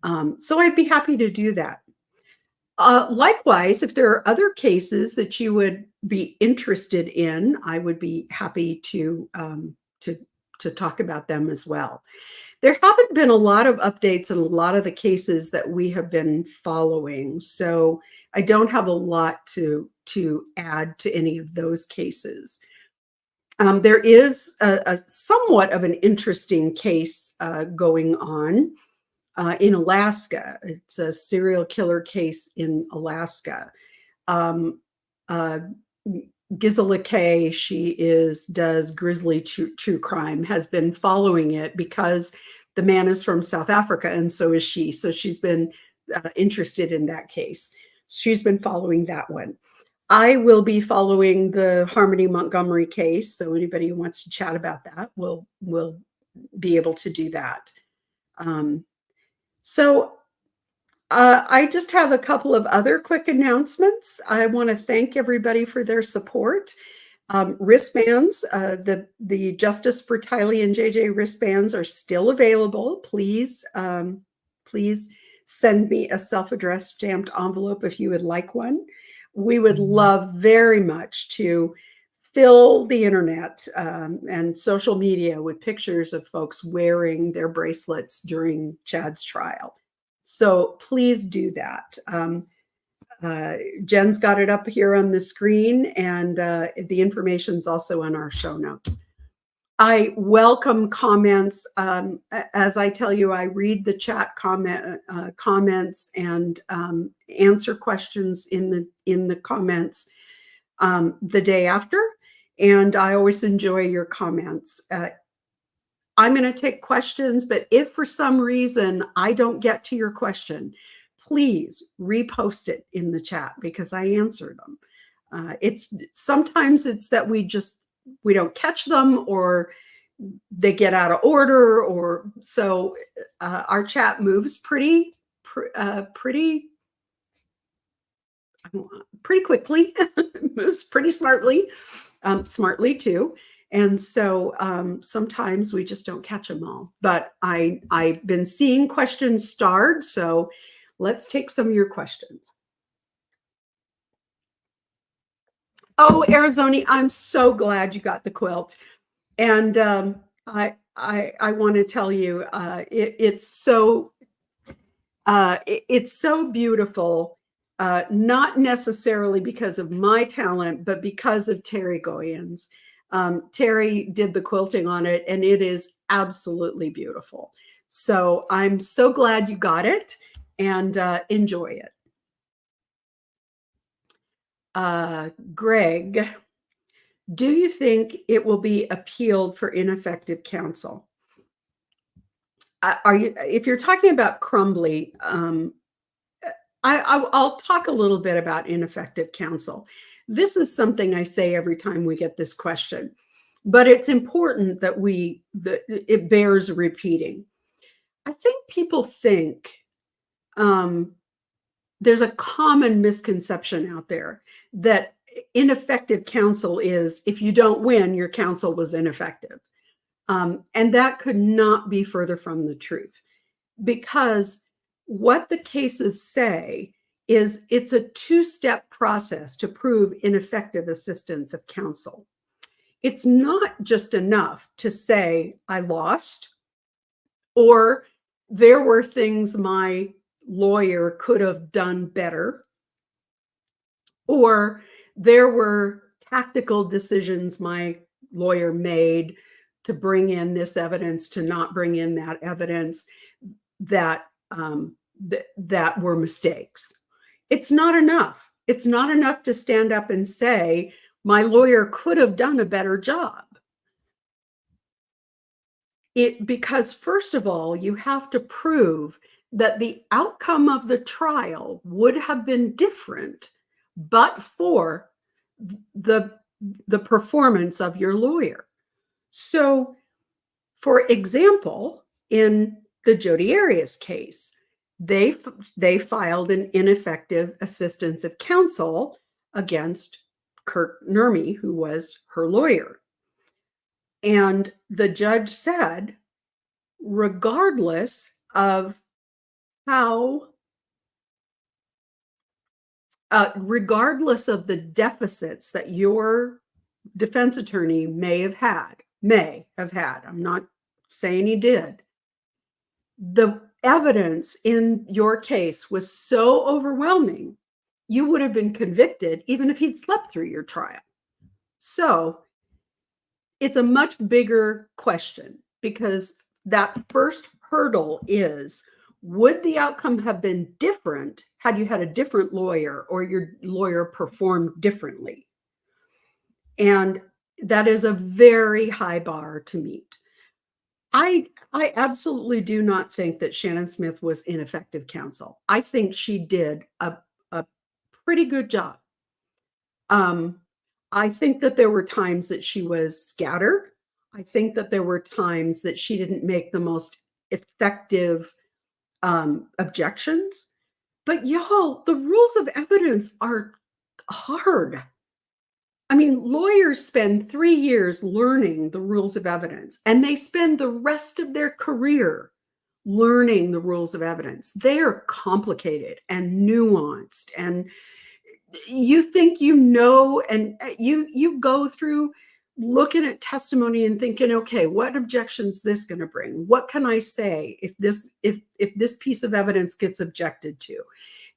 I'd be happy to do that. Likewise, if there are other cases that you would be interested in, I would be happy to talk about them as well. There haven't been a lot of updates in a lot of the cases that we have been following, so I don't have a lot to add to any of those cases. There is a somewhat of an interesting case going on in Alaska. It's a serial killer case in Alaska. Gisela Kay, she does grisly true crime, has been following it because the man is from South Africa and so is she. So she's been interested in that case. She's been following that one. I will be following the Harmony Montgomery case. So anybody who wants to chat about that will be able to do that. I just have a couple of other quick announcements. I want to thank everybody for their support. Wristbands, the Justice for Tylee and JJ wristbands are still available. Please send me a self-addressed stamped envelope if you would like one. We would love very much to fill the internet and social media with pictures of folks wearing their bracelets during Chad's trial. So please do that. Jen's got it up here on the screen, and the information's also in our show notes. I welcome comments. As I tell you, I read the chat comments and answer questions in the comments the day after, and I always enjoy your comments. I'm going to take questions, but if for some reason I don't get to your question, please repost it in the chat because I answer them. Sometimes it's that we don't catch them, or they get out of order, or so our chat moves pretty quickly, moves pretty smartly too. And so sometimes we just don't catch them all. But I've been seeing questions starred, so let's take some of your questions. Oh, Arizona, I'm so glad you got the quilt. And I want to tell you, it's so beautiful. Not necessarily because of my talent, but because of TERRI Goyins. TERRI did the quilting on it, and it is absolutely beautiful. So I'm so glad you got it, and enjoy it. Greg, do you think it will be appealed for ineffective counsel? If you're talking about Crumbley, I'll talk a little bit about ineffective counsel. This is something I say every time we get this question, but it's important that it bears repeating. I think people think there's a common misconception out there that ineffective counsel is if you don't win, your counsel was ineffective. And that could not be further from the truth, because what the cases say is it's a two-step process to prove ineffective assistance of counsel. It's not just enough to say, I lost, or there were things my lawyer could have done better, or there were tactical decisions my lawyer made to bring in this evidence, to not bring in that evidence, that were mistakes. It's not enough. It's not enough to stand up and say, my lawyer could have done a better job. Because first of all, you have to prove that the outcome of the trial would have been different, but for the performance of your lawyer. So, for example, in the Jodi Arias case, they filed an ineffective assistance of counsel against Kurt Nurmi, who was her lawyer. And the judge said, regardless of how, regardless of the deficits that your defense attorney may have had, I'm not saying he did, the evidence in your case was so overwhelming, you would have been convicted even if he'd slept through your trial. So it's a much bigger question, because that first hurdle is, would the outcome have been different had you had a different lawyer or your lawyer performed differently? And that is a very high bar to meet. I absolutely do not think that Shannon Smith was ineffective counsel. I think she did a pretty good job. I think that there were times that she was scattered. I think that there were times that she didn't make the most effective objections. But y'all, the rules of evidence are hard. I mean, lawyers spend 3 years learning the rules of evidence, and they spend the rest of their career learning the rules of evidence. They are complicated and nuanced, and you think you know, and you go through looking at testimony and thinking, okay, what objection's this going to bring? What can I say if this piece of evidence gets objected to?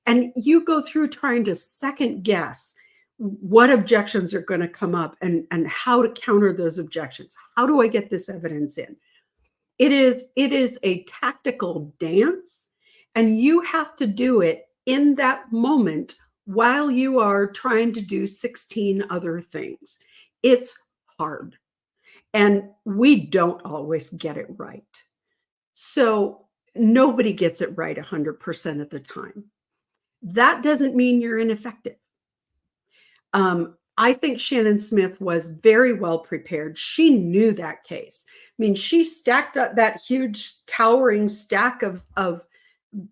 And you go through trying to second guess what objections are going to come up and how to counter those objections. How do I get this evidence in? It is a tactical dance, and you have to do it in that moment while you are trying to do 16 other things. It's hard, and we don't always get it right. So nobody gets it right 100% of the time. That doesn't mean you're ineffective. I think Shannon Smith was very well prepared. She knew that case. I mean, she stacked up that huge towering stack of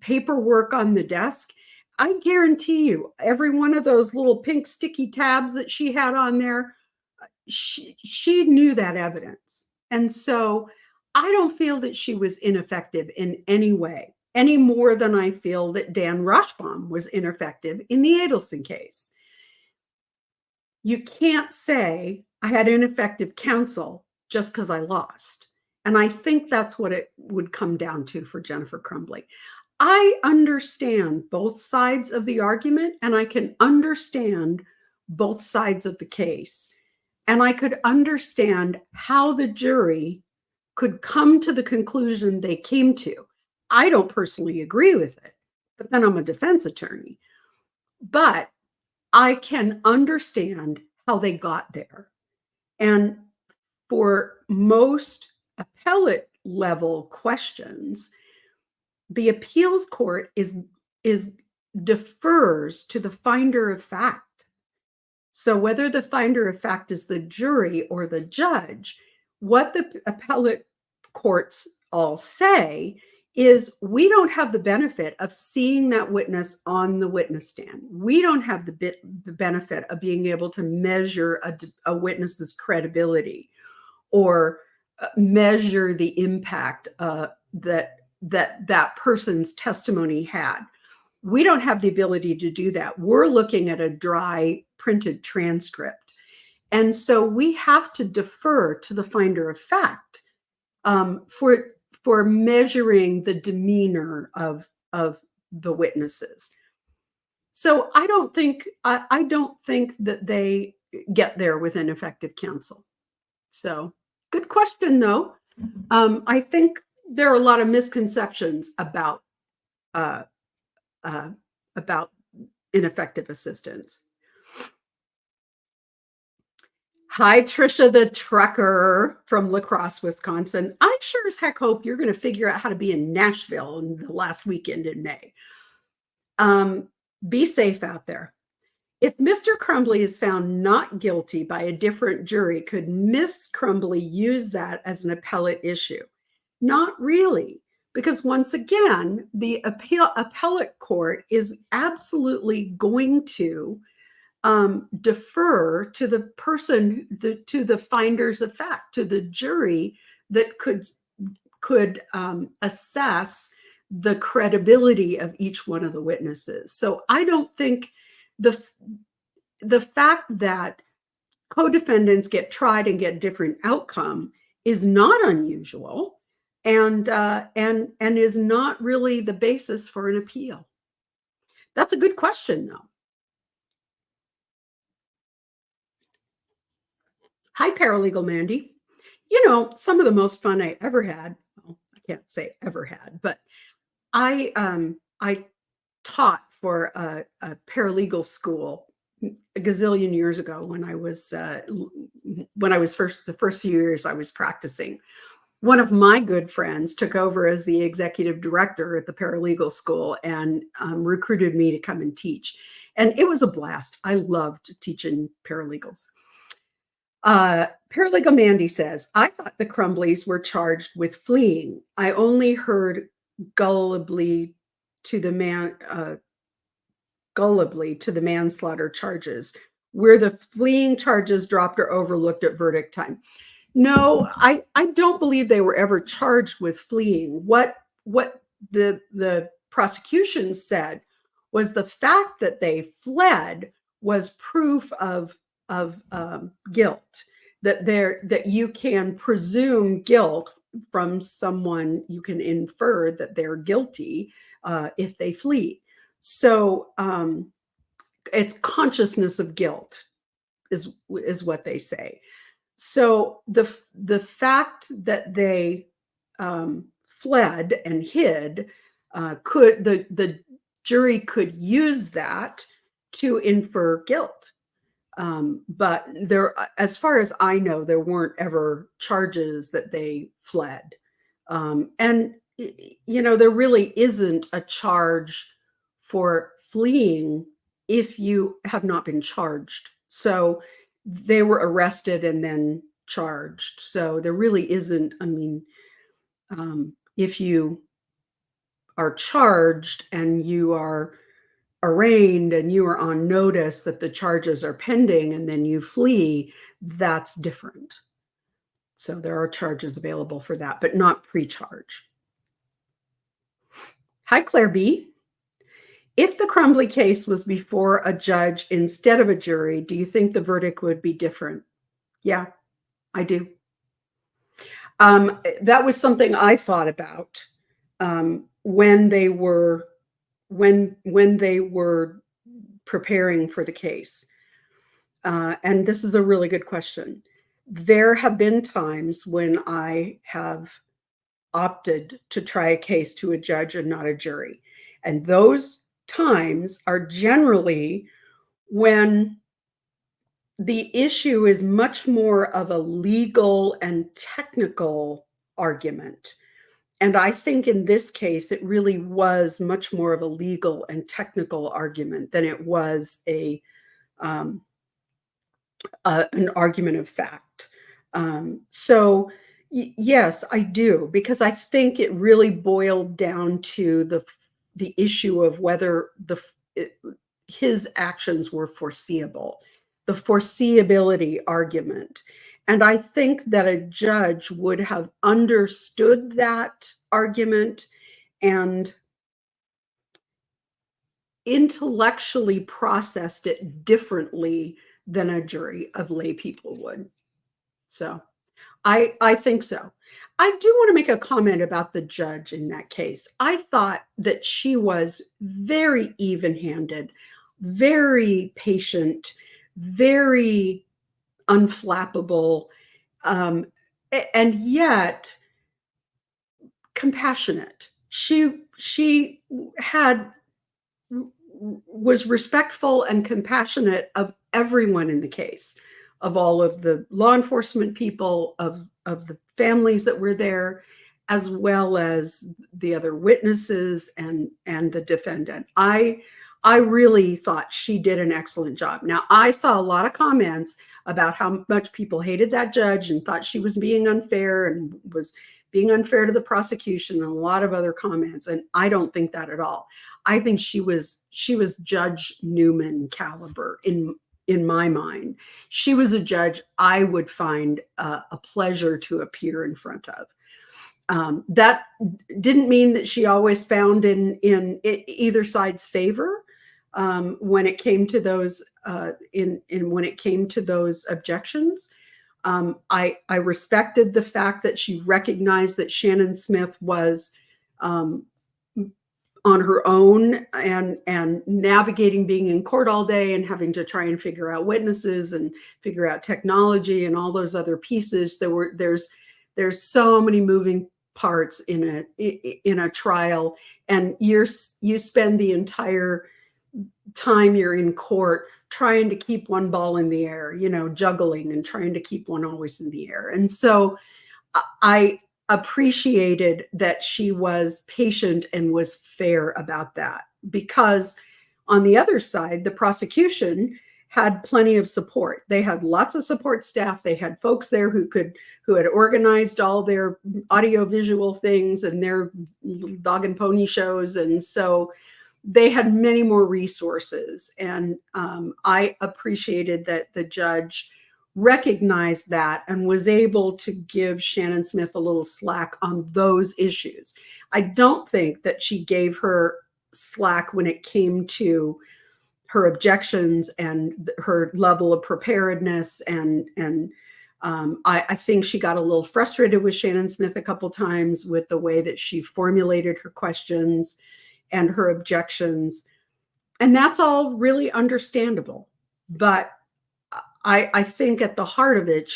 paperwork on the desk. I guarantee you, every one of those little pink sticky tabs that she had on there, she knew that evidence. And so I don't feel that she was ineffective in any way, any more than I feel that Dan Roshbaum was ineffective in the Adelson case. You can't say I had ineffective counsel just because I lost. And I think that's what it would come down to for Jennifer Crumbley. I understand both sides of the argument, and I can understand both sides of the case. And I could understand how the jury could come to the conclusion they came to. I don't personally agree with it, but then I'm a defense attorney. But I can understand how they got there. And for most appellate level questions, the appeals court defers to the finder of fact. So whether the finder of fact is the jury or the judge, what the appellate courts all say is, we don't have the benefit of seeing that witness on the witness stand. We don't have the benefit of being able to measure a witness's credibility or measure the impact that person's testimony had. We don't have the ability to do that. We're looking at a dry printed transcript. And so we have to defer to the finder of fact for measuring the demeanor of the witnesses. So I don't think that they get there with ineffective counsel. So good question, though. I think there are a lot of misconceptions about ineffective assistance. Hi, Trisha the trucker from La Crosse, Wisconsin. I sure as heck hope you're going to figure out how to be in Nashville in the last weekend in May. Be safe out there. If Mr. Crumbley is found not guilty by a different jury, could Miss Crumbley use that as an appellate issue? Not really, because once again, the appellate court is absolutely going to defer to the person, to the finders of fact, to the jury that could assess the credibility of each one of the witnesses. So I don't think the fact that co-defendants get tried and get different outcome is not unusual, and is not really the basis for an appeal. That's a good question, though. Hi, Paralegal Mandy. You know, some of the most fun I ever had, well, I can't say ever had, but I taught for a paralegal school a gazillion years ago when I was the first few years I was practicing. One of my good friends took over as the executive director at the paralegal school and recruited me to come and teach. And it was a blast. I loved teaching paralegals. Paralegal Mandy says, I thought the Crumbleys were charged with fleeing. I only heard gullibly to the manslaughter charges. Were the fleeing charges dropped or overlooked at verdict time? No, I don't believe they were ever charged with fleeing. What the prosecution said was the fact that they fled was proof of guilt, that you can presume guilt from someone, you can infer that they're guilty if they flee. So it's consciousness of guilt is what they say. So the fact that they fled and hid, the jury could use that to infer guilt. But there, as far as I know, there weren't ever charges that they fled. And, you know, there really isn't a charge for fleeing if you have not been charged. So they were arrested and then charged. So there really isn't, I mean, if you are charged and you are arraigned and you are on notice that the charges are pending and then you flee, that's different. So there are charges available for that, but not pre-charge. Hi, Claire B. If the Crumbley case was before a judge instead of a jury, do you think the verdict would be different? Yeah, I do. That was something I thought about when they were preparing for the case. And this is a really good question. There have been times when I have opted to try a case to a judge and not a jury. And those times are generally when the issue is much more of a legal and technical argument. And I think in this case, it really was much more of a legal and technical argument than it was an argument of fact. So yes, I do, because I think it really boiled down to the issue of whether his actions were foreseeable, the foreseeability argument. And I think that a judge would have understood that argument and intellectually processed it differently than a jury of lay people would. So I think so. I do want to make a comment about the judge in that case. I thought that she was very even-handed, very patient, very unflappable, and yet compassionate. She was respectful and compassionate of everyone in the case, of all of the law enforcement people, of the families that were there, as well as the other witnesses and the defendant. I really thought she did an excellent job. Now, I saw a lot of comments about how much people hated that judge and thought she was being unfair and was being unfair to the prosecution and a lot of other comments. And I don't think that at all. I think she was Judge Newman caliber in my mind. She was a judge I would find a pleasure to appear in front of. That didn't mean that she always found in either side's favor when it came to those when it came to those objections. I respected the fact that she recognized that Shannon Smith was on her own and navigating being in court all day and having to try and figure out witnesses and figure out technology and all those other pieces. There's so many moving parts in a trial, and you spend the entire time you're in court trying to keep one ball in the air, juggling and trying to keep one always in the air. And so I appreciated that she was patient and was fair about that, because on the other side, the prosecution had plenty of support. They had lots of support staff. They had folks there who had organized all their audio-visual things and their dog and pony shows. And so they had many more resources. And I appreciated that the judge recognized that and was able to give Shannon Smith a little slack on those issues. I don't think that she gave her slack when it came to her objections and her level of preparedness. And I think she got a little frustrated with Shannon Smith a couple times with the way that she formulated her questions and her objections. And that's all really understandable. But I think at the heart of it,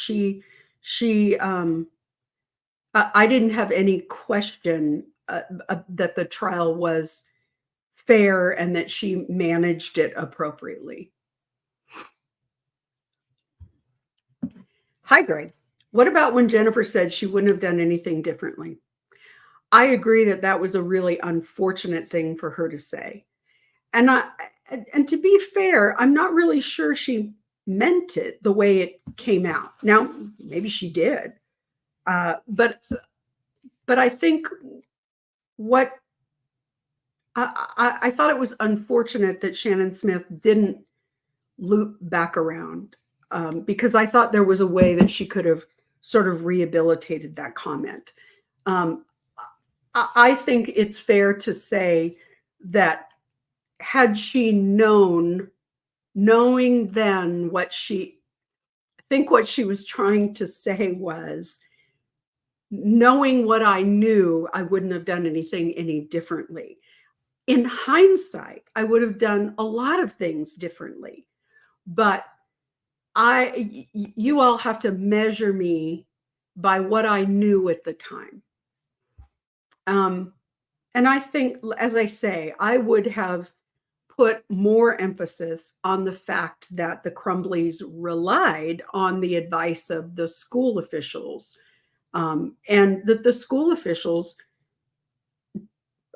I didn't have any question that the trial was fair and that she managed it appropriately. Hi, Greg. What about when Jennifer said she wouldn't have done anything differently? I agree that that was a really unfortunate thing for her to say. And to be fair, I'm not really sure she meant it the way it came out. Now, maybe she did. But I think what I thought it was unfortunate that Shannon Smith didn't loop back around, because I thought there was a way that she could have sort of rehabilitated that comment. I think it's fair to say that had she knowing then what she was trying to say was, knowing what I knew, I wouldn't have done anything any differently. In hindsight, I would have done a lot of things differently, but you all have to measure me by what I knew at the time. And I think, as I say, I would have put more emphasis on the fact that the Crumbleys relied on the advice of the school officials, and that the school officials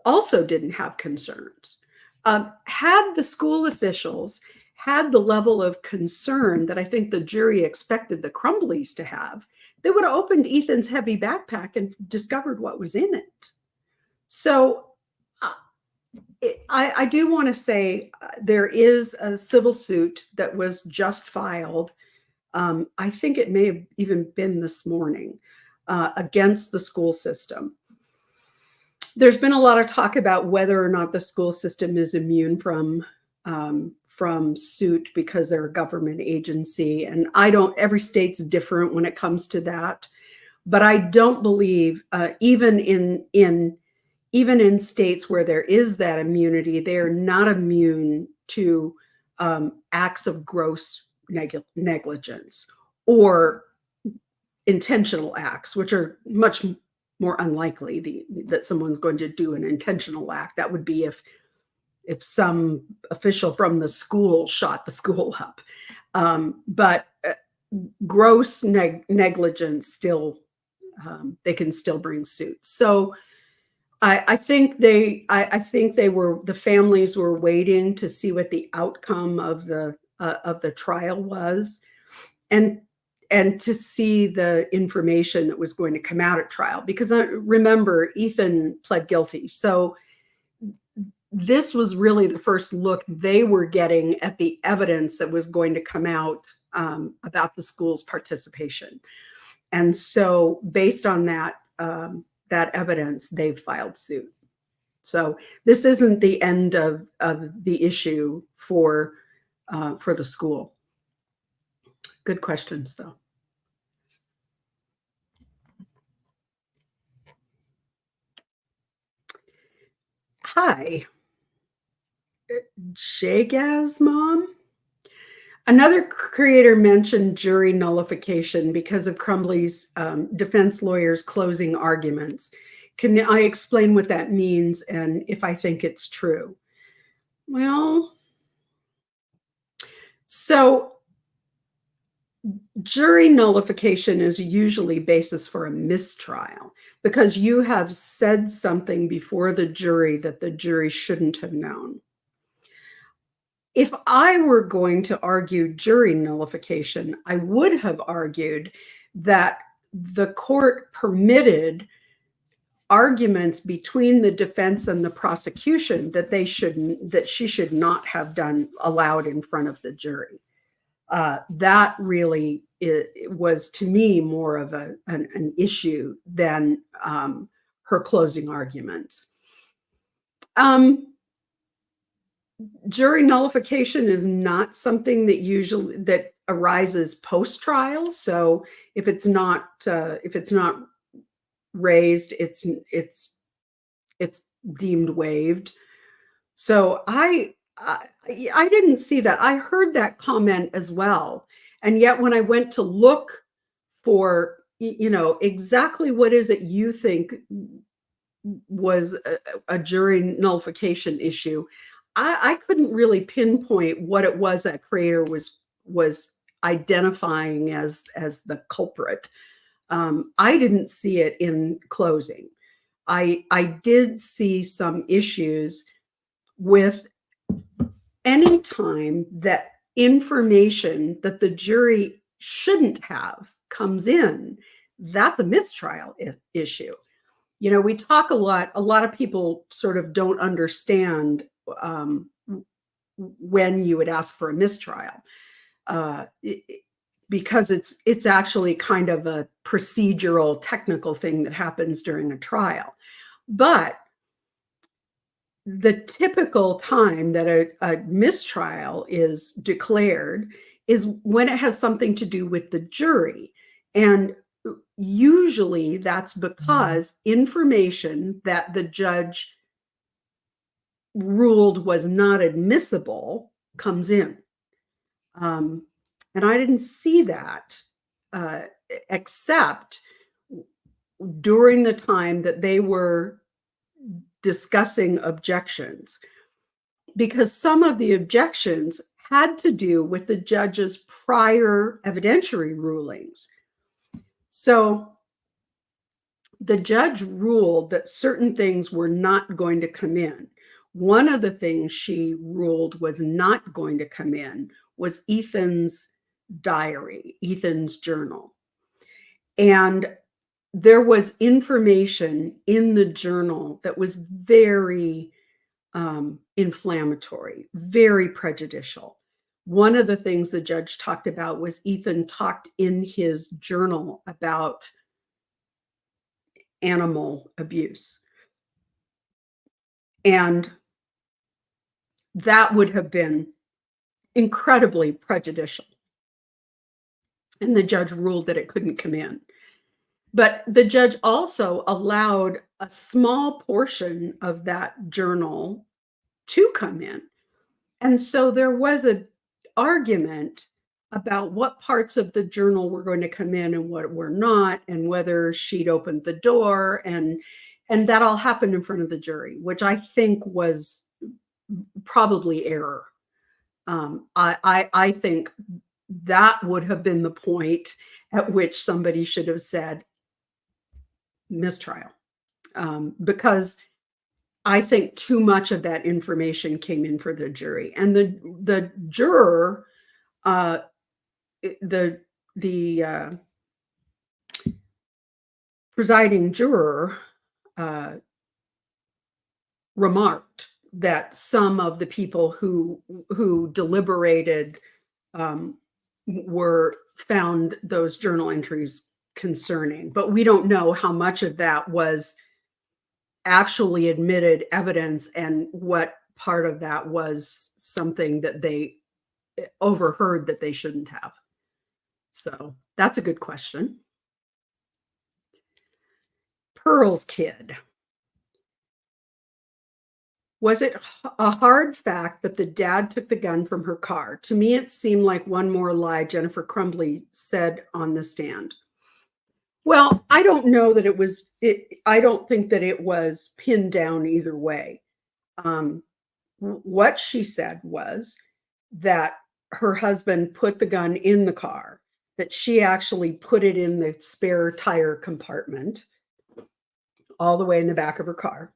also didn't have concerns. Had the school officials had the level of concern that I think the jury expected the Crumbleys to have, they would have opened Ethan's heavy backpack and discovered what was in it. So I do want to say there is a civil suit that was just filed. I think it may have even been this morning, against the school system. There's been a lot of talk about whether or not the school system is immune from suit because they're a government agency. And every state's different when it comes to that. But I don't believe, even in states where there is that immunity, they are not immune to acts of gross negligence or intentional acts, which are much more unlikely that someone's going to do an intentional act. That would be if some official from the school shot the school up. But gross negligence still, they can still bring suits. So I think the families were waiting to see what the outcome of the trial was, and and to see the information that was going to come out at trial, because remember, Ethan pled guilty. So this was really the first look they were getting at the evidence that was going to come out about the school's participation. And so based on that, that evidence, they've filed suit. So this isn't the end of the issue for the school. Good questions, though. Hi, Jagaz Mom. Another creator mentioned jury nullification because of Crumbley's defense lawyer's closing arguments. Can I explain what that means and if I think it's true? Well, so jury nullification is usually basis for a mistrial because you have said something before the jury that the jury shouldn't have known. If I were going to argue jury nullification, I would have argued that the court permitted arguments between the defense and the prosecution that she should not have allowed in front of the jury. That really was, to me, more of an issue than her closing arguments. Jury nullification is not something that arises post-trial. So if it's not raised, it's deemed waived. So I didn't see that. I heard that comment as well. And yet when I went to look for, exactly what is it you think was a jury nullification issue, I couldn't really pinpoint what it was that creator was identifying as the culprit. I didn't see it in closing. I did see some issues with any time that information that the jury shouldn't have comes in. That's a mistrial issue. We talk a lot of people sort of don't understand when you would ask for a mistrial, because it's actually kind of a procedural, technical thing that happens during a trial. But the typical time that a mistrial is declared is when it has something to do with the jury. And usually that's because information that the judge ruled was not admissible comes in. And I didn't see that except during the time that they were discussing objections, because some of the objections had to do with the judge's prior evidentiary rulings. So the judge ruled that certain things were not going to come in. One of the things she ruled was not going to come in was Ethan's diary, Ethan's journal. And there was information in the journal that was very inflammatory, very prejudicial. One of the things the judge talked about was Ethan talked in his journal about animal abuse. And that would have been incredibly prejudicial. And the judge ruled that it couldn't come in. But the judge also allowed a small portion of that journal to come in. And so there was an argument about what parts of the journal were going to come in and what were not, and whether she'd opened the door. And that all happened in front of the jury, which I think was probably error. I think that would have been the point at which somebody should have said mistrial, because I think too much of that information came in for the jury. And the juror, the the presiding juror remarked that some of the people who deliberated were found those journal entries concerning, but we don't know how much of that was actually admitted evidence and what part of that was something that they overheard that they shouldn't have. So that's a good question. Pearl's kid. Was it a hard fact that the dad took the gun from her car? To me, it seemed like one more lie Jennifer Crumbley said on the stand. Well, I don't know that it was, I don't think that it was pinned down either way. What she said was that her husband put the gun in the car, that she actually put it in the spare tire compartment all the way in the back of her car,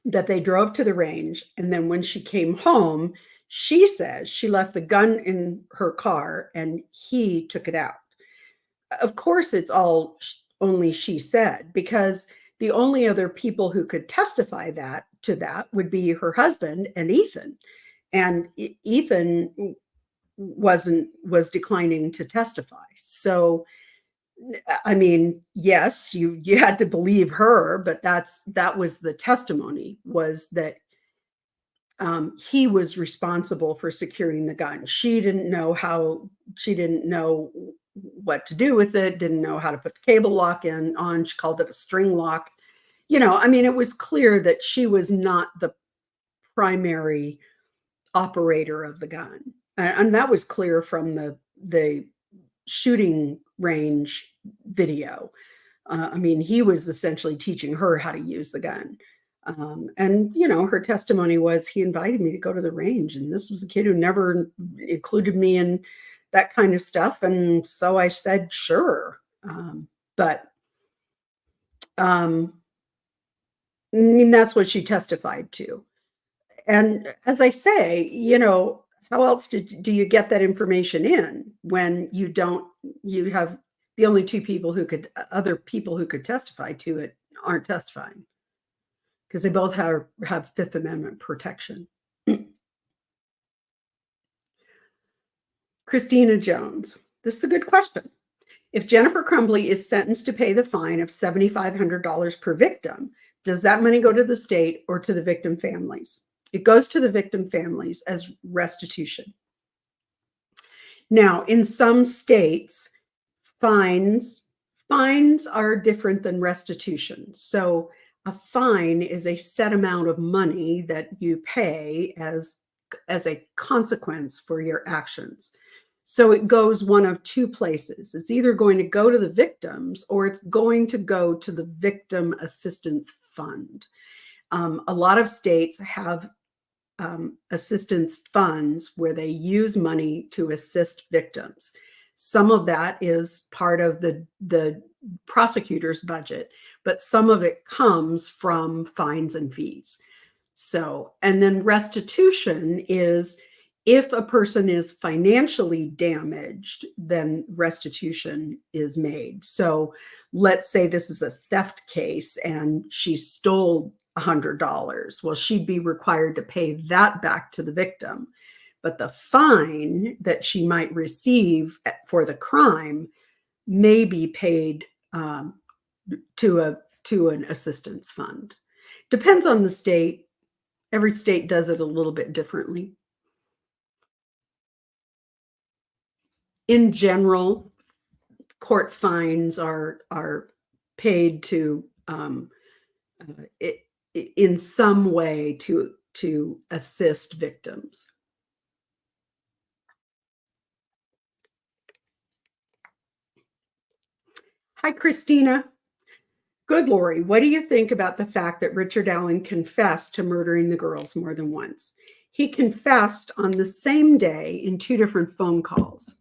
that they drove to the range. And then when she came home, she says she left the gun in her car and he took it out. Of course, it's all only she said, because the only other people who could testify to that would be her husband and Ethan. And Ethan was declining to testify. So, I mean, yes, you had to believe her, but that was the testimony, was that he was responsible for securing the gun. She didn't know what to do with it, didn't know how to put the cable lock on. She called it a string lock. I mean, it was clear that she was not the primary operator of the gun. And that was clear from the shooting range video. I mean, he was essentially teaching her how to use the gun. And, her testimony was, he invited me to go to the range, and this was a kid who never included me in that kind of stuff. And so I said, sure. But I mean, that's what she testified to. And as I say, how else do you get that information in when you have the only other people who could testify to it aren't testifying, because they both have Fifth Amendment protection. Christina Jones. This is a good question. If Jennifer Crumbley is sentenced to pay the fine of $7,500 per victim, does that money go to the state or to the victim families? It goes to the victim families as restitution. Now, in some states, fines are different than restitution. So a fine is a set amount of money that you pay as a consequence for your actions. So it goes one of two places. It's either going to go to the victims or it's going to go to the Victim Assistance Fund. A lot of states have assistance funds where they use money to assist victims. Some of that is part of the prosecutor's budget, but some of it comes from fines and fees. So, and then restitution is, if a person is financially damaged, then restitution is made. So let's say this is a theft case and she stole $100. Well, she'd be required to pay that back to the victim. But the fine that she might receive for the crime may be paid to an assistance fund. Depends on the state. Every state does it a little bit differently. In general, court fines are paid to in some way to assist victims. Hi, Christina. Good, Lori. What do you think about the fact that Richard Allen confessed to murdering the girls more than once? He confessed on the same day in two different phone calls,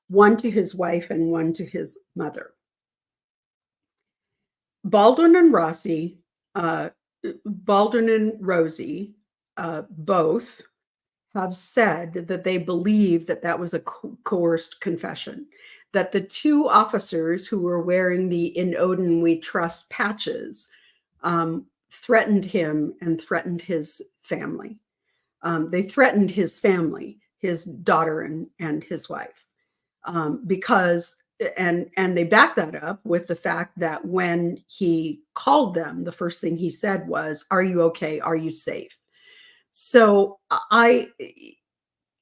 one to his wife and one to his mother. Baldwin and Rosie both have said that they believe that that was a coerced confession, that the two officers who were wearing the "In Odin We Trust" patches threatened him and threatened his family. They threatened his family, his daughter and his wife, because and they back that up with the fact that when he called them, the first thing he said was, "Are you okay? Are you safe?" So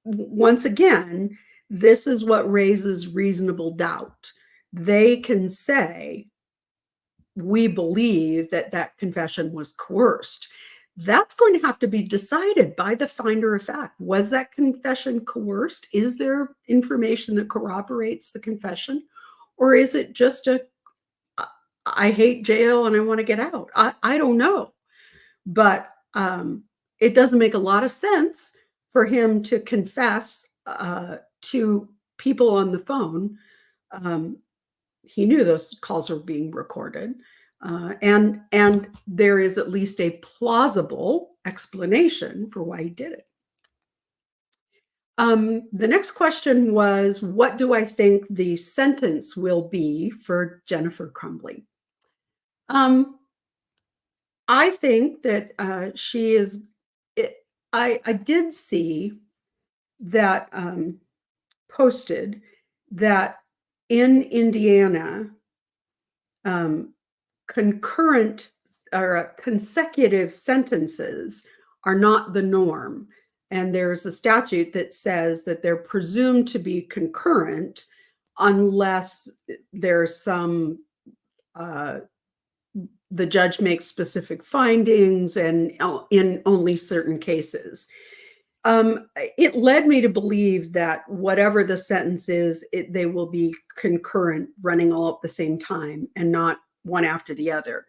once again, this is what raises reasonable doubt. They can say, "We believe that that confession was coerced." That's going to have to be decided by the finder of fact. Was that confession coerced? Is there information that corroborates the confession? Or is it just I hate jail and I want to get out? I don't know. But it doesn't make a lot of sense for him to confess to people on the phone. He knew those calls were being recorded. And there is at least a plausible explanation for why he did it. The next question was, what do I think the sentence will be for Jennifer Crumbley? I think that she is. I did see that posted that in Indiana, concurrent or consecutive sentences are not the norm. And there's a statute that says that they're presumed to be concurrent unless there's some, the judge makes specific findings and in only certain cases. It led me to believe that whatever the sentence is, they will be concurrent, running all at the same time and not one after the other.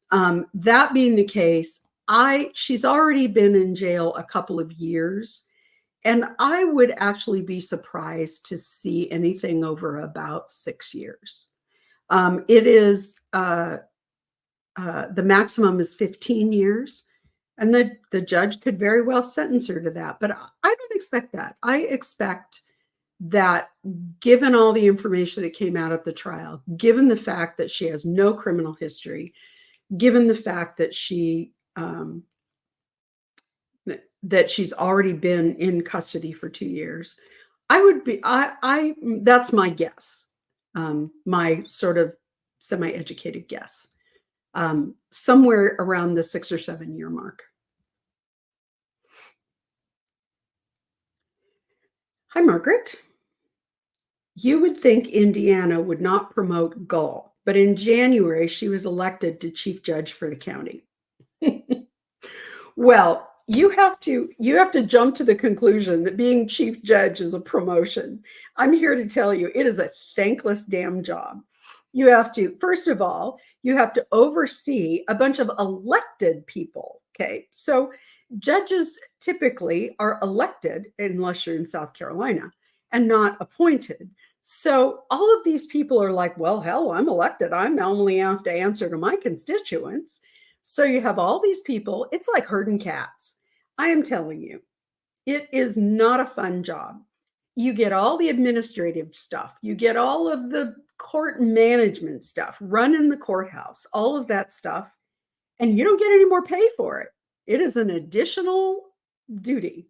That being the case, she's already been in jail a couple of years, and I would actually be surprised to see anything over about 6 years. It is the maximum is 15 years. And the judge could very well sentence her to that. But I don't expect that. I expect that, given all the information that came out at the trial, given the fact that she has no criminal history, given the fact that she's already been in custody for 2 years, that's my guess, my sort of semi-educated guess. Somewhere around the 6 or 7 year mark. Hi, Margaret. You would think Indiana would not promote Gull, but in January, she was elected to chief judge for the county. Well, you have to jump to the conclusion that being chief judge is a promotion. I'm here to tell you, it is a thankless damn job. You have to, first of all, you have to oversee a bunch of elected people. Okay. So judges typically are elected, unless you're in South Carolina, and not appointed. So all of these people are like, well, hell, I'm elected. I'm only have to answer to my constituents. So you have all these people. It's like herding cats. I am telling you, it is not a fun job. You get all the administrative stuff. You get all of the court management stuff, running the courthouse, all of that stuff, and you don't get any more pay for it. It is an additional duty.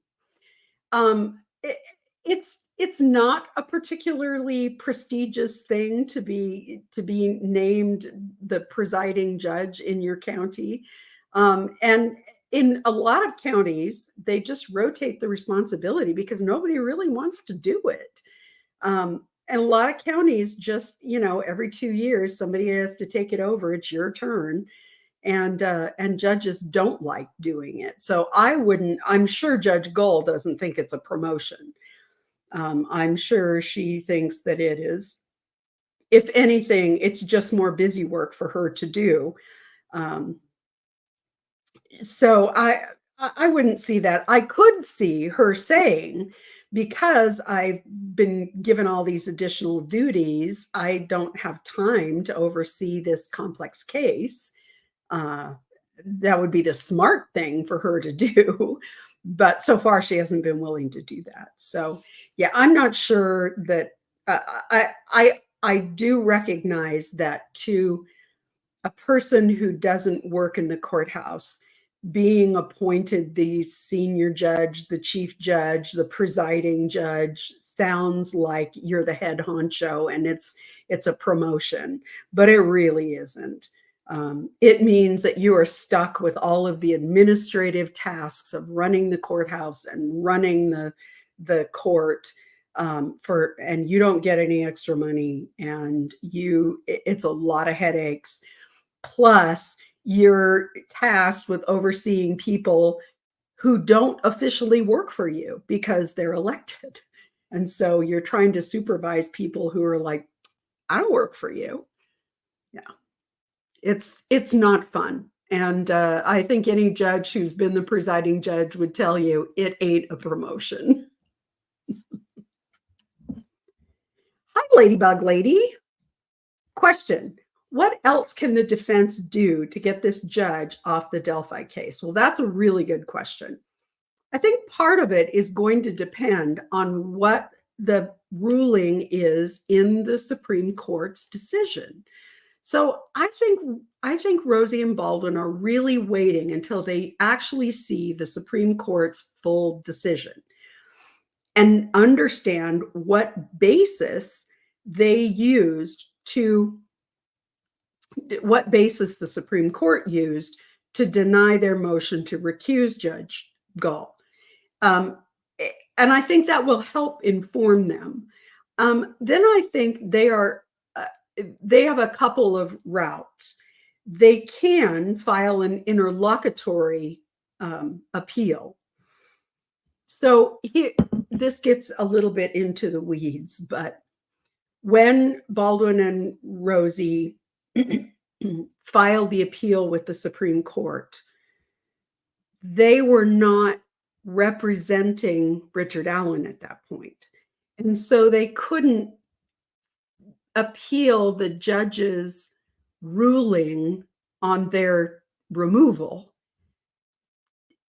It's not a particularly prestigious thing to be named the presiding judge in your county, and in a lot of counties, they just rotate the responsibility because nobody really wants to do it. And a lot of counties just, every 2 years, somebody has to take it over. It's your turn. And judges don't like doing it. So I'm sure Judge Gull doesn't think it's a promotion. I'm sure she thinks that it is. If anything, it's just more busy work for her to do. So I wouldn't see that. I could see her saying, because I've been given all these additional duties, I don't have time to oversee this complex case. That would be the smart thing for her to do. but so far she hasn't been willing to do that. So yeah, I'm not sure that I do recognize that to a person who doesn't work in the courthouse, being appointed the senior judge, the chief judge, the presiding judge sounds like you're the head honcho and it's a promotion, but it really isn't. It means that you are stuck with all of the administrative tasks of running the courthouse and running the court, and you don't get any extra money, and it's a lot of headaches. Plus, you're tasked with overseeing people who don't officially work for you because they're elected. And so you're trying to supervise people who are like, I don't work for you. Yeah. It's not fun. And I think any judge who's been the presiding judge would tell you it ain't a promotion. Hi, Ladybug Lady. Question. What else can the defense do to get this judge off the Delphi case? Well, that's a really good question. I think part of it is going to depend on what the ruling is in the Supreme Court's decision. So I think Rosie and Baldwin are really waiting until they actually see the Supreme Court's full decision and understand what basis they used what basis the Supreme Court used to deny their motion to recuse Judge Gall. And I think that will help inform them. Then I think they have a couple of routes. They can file an interlocutory appeal. So this gets a little bit into the weeds, but when Baldwin and Rosie filed the appeal with the Supreme Court, they were not representing Richard Allen at that point. And so they couldn't appeal the judge's ruling on their removal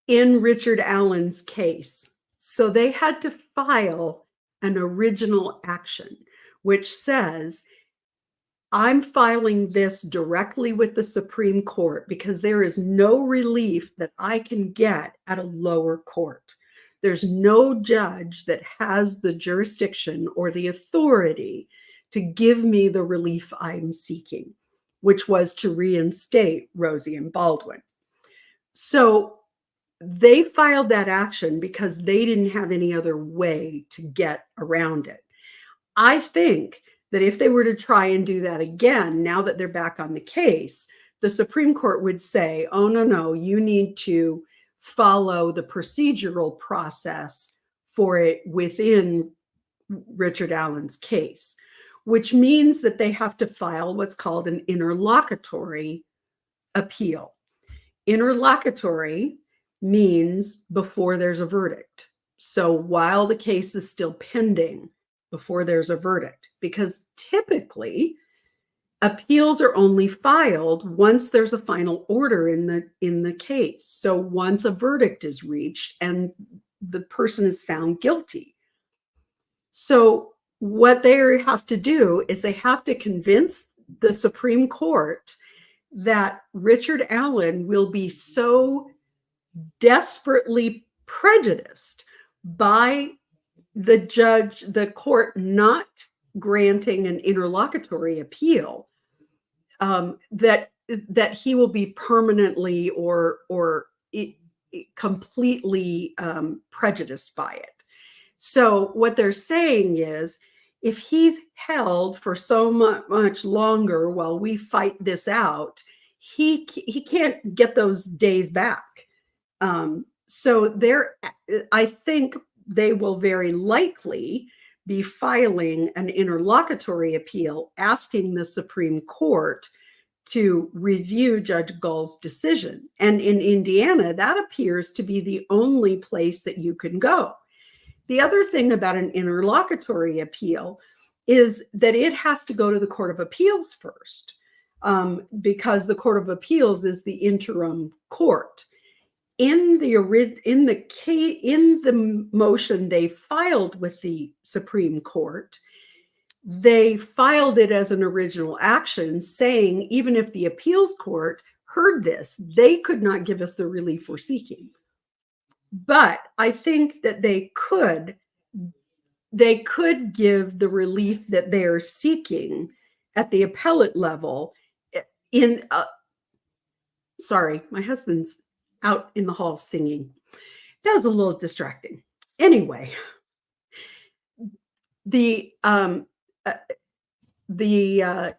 in Richard Allen's case. So they had to file an original action, which says, I'm filing this directly with the Supreme Court because there is no relief that I can get at a lower court. There's no judge that has the jurisdiction or the authority to give me the relief I'm seeking, which was to reinstate Rosie and Baldwin. So they filed that action because they didn't have any other way to get around it. I think that if they were to try and do that again, now that they're back on the case, the Supreme Court would say, oh, no, you need to follow the procedural process for it within Richard Allen's case, which means that they have to file what's called an interlocutory appeal. Interlocutory means before there's a verdict. So while the case is still pending, before there's a verdict, because typically appeals are only filed once there's a final order in the case. So once a verdict is reached and the person is found guilty. So what they have to do is they have to convince the Supreme Court that Richard Allen will be so desperately prejudiced by the court not granting an interlocutory appeal, that he will be permanently or completely prejudiced by it. So what they're saying is, if he's held for so much longer while we fight this out, he can't get those days back. So I think they will very likely be filing an interlocutory appeal asking the Supreme Court to review Judge Gall's decision. And in Indiana, that appears to be the only place that you can go. The other thing about an interlocutory appeal is that it has to go to the Court of Appeals first, because the Court of Appeals is the interim court. in the motion they filed with the Supreme Court, they filed it as an original action, saying even if the appeals court heard this, they could not give us the relief we're seeking. But I think that they could give the relief that they are seeking at the appellate level. Sorry, my husband's out in the hall singing. That was a little distracting. Anyway, the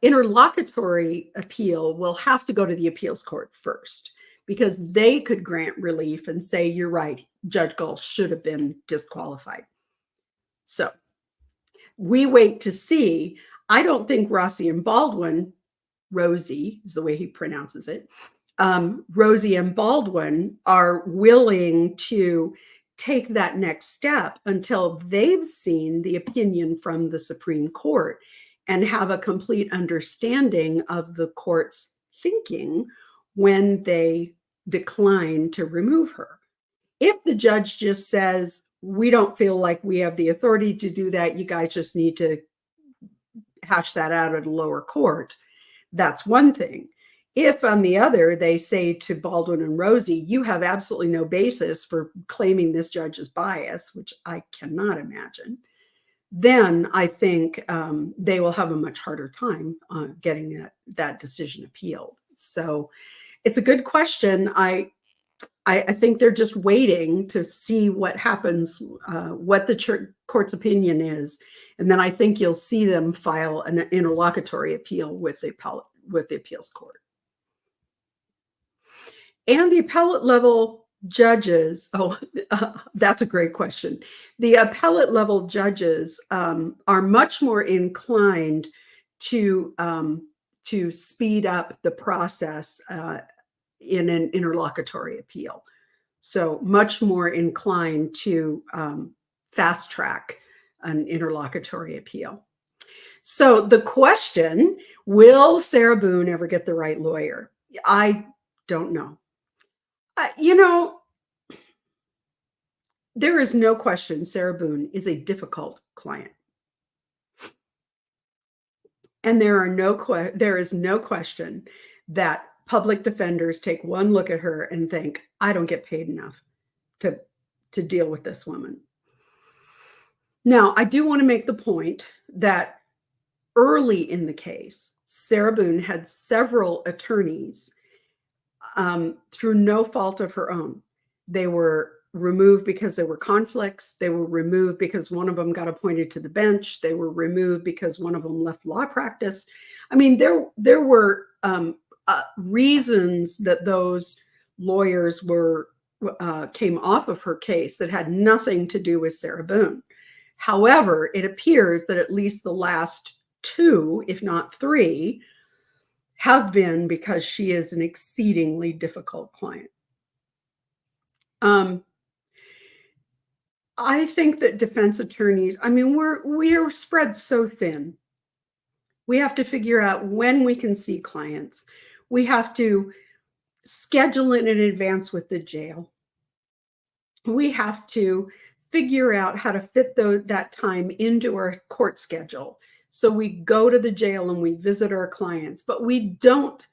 interlocutory appeal will have to go to the appeals court first, because they could grant relief and say, you're right, Judge Gull should have been disqualified. So we wait to see. I don't think Rosie and Baldwin, Rosie is the way he pronounces it, Rosie and Baldwin are willing to take that next step until they've seen the opinion from the Supreme Court and have a complete understanding of the court's thinking when they decline to remove her. If the judge just says, we don't feel like we have the authority to do that, you guys just need to hash that out at a lower court, that's one thing. If, on the other, they say to Baldwin and Rosie, you have absolutely no basis for claiming this judge's bias, which I cannot imagine, then I think they will have a much harder time getting that decision appealed. So it's a good question. I think they're just waiting to see what happens, what the court's opinion is. And then I think you'll see them file an interlocutory appeal with the appeals court. And the appellate level judges, that's a great question. The appellate level judges are much more inclined to speed up the process in an interlocutory appeal. So much more inclined to fast track an interlocutory appeal. So the question, will Sarah Boone ever get the right lawyer? I don't know. There is no question Sarah Boone is a difficult client. And there is no question that public defenders take one look at her and think, I don't get paid enough to deal with this woman. Now, I do want to make the point that early in the case, Sarah Boone had several attorneys through no fault of her own. They were removed because there were conflicts. They were removed because one of them got appointed to the bench. They were removed because one of them left law practice. I mean, there were reasons that those lawyers came off of her case that had nothing to do with Sarah Boone. However, it appears that at least the last two, if not three, have been because she is an exceedingly difficult client. I think that defense attorneys, I mean, we're spread so thin. We have to figure out when we can see clients. We have to schedule it in advance with the jail. We have to figure out how to fit that time into our court schedule. So we go to the jail and we visit our clients, but we don't,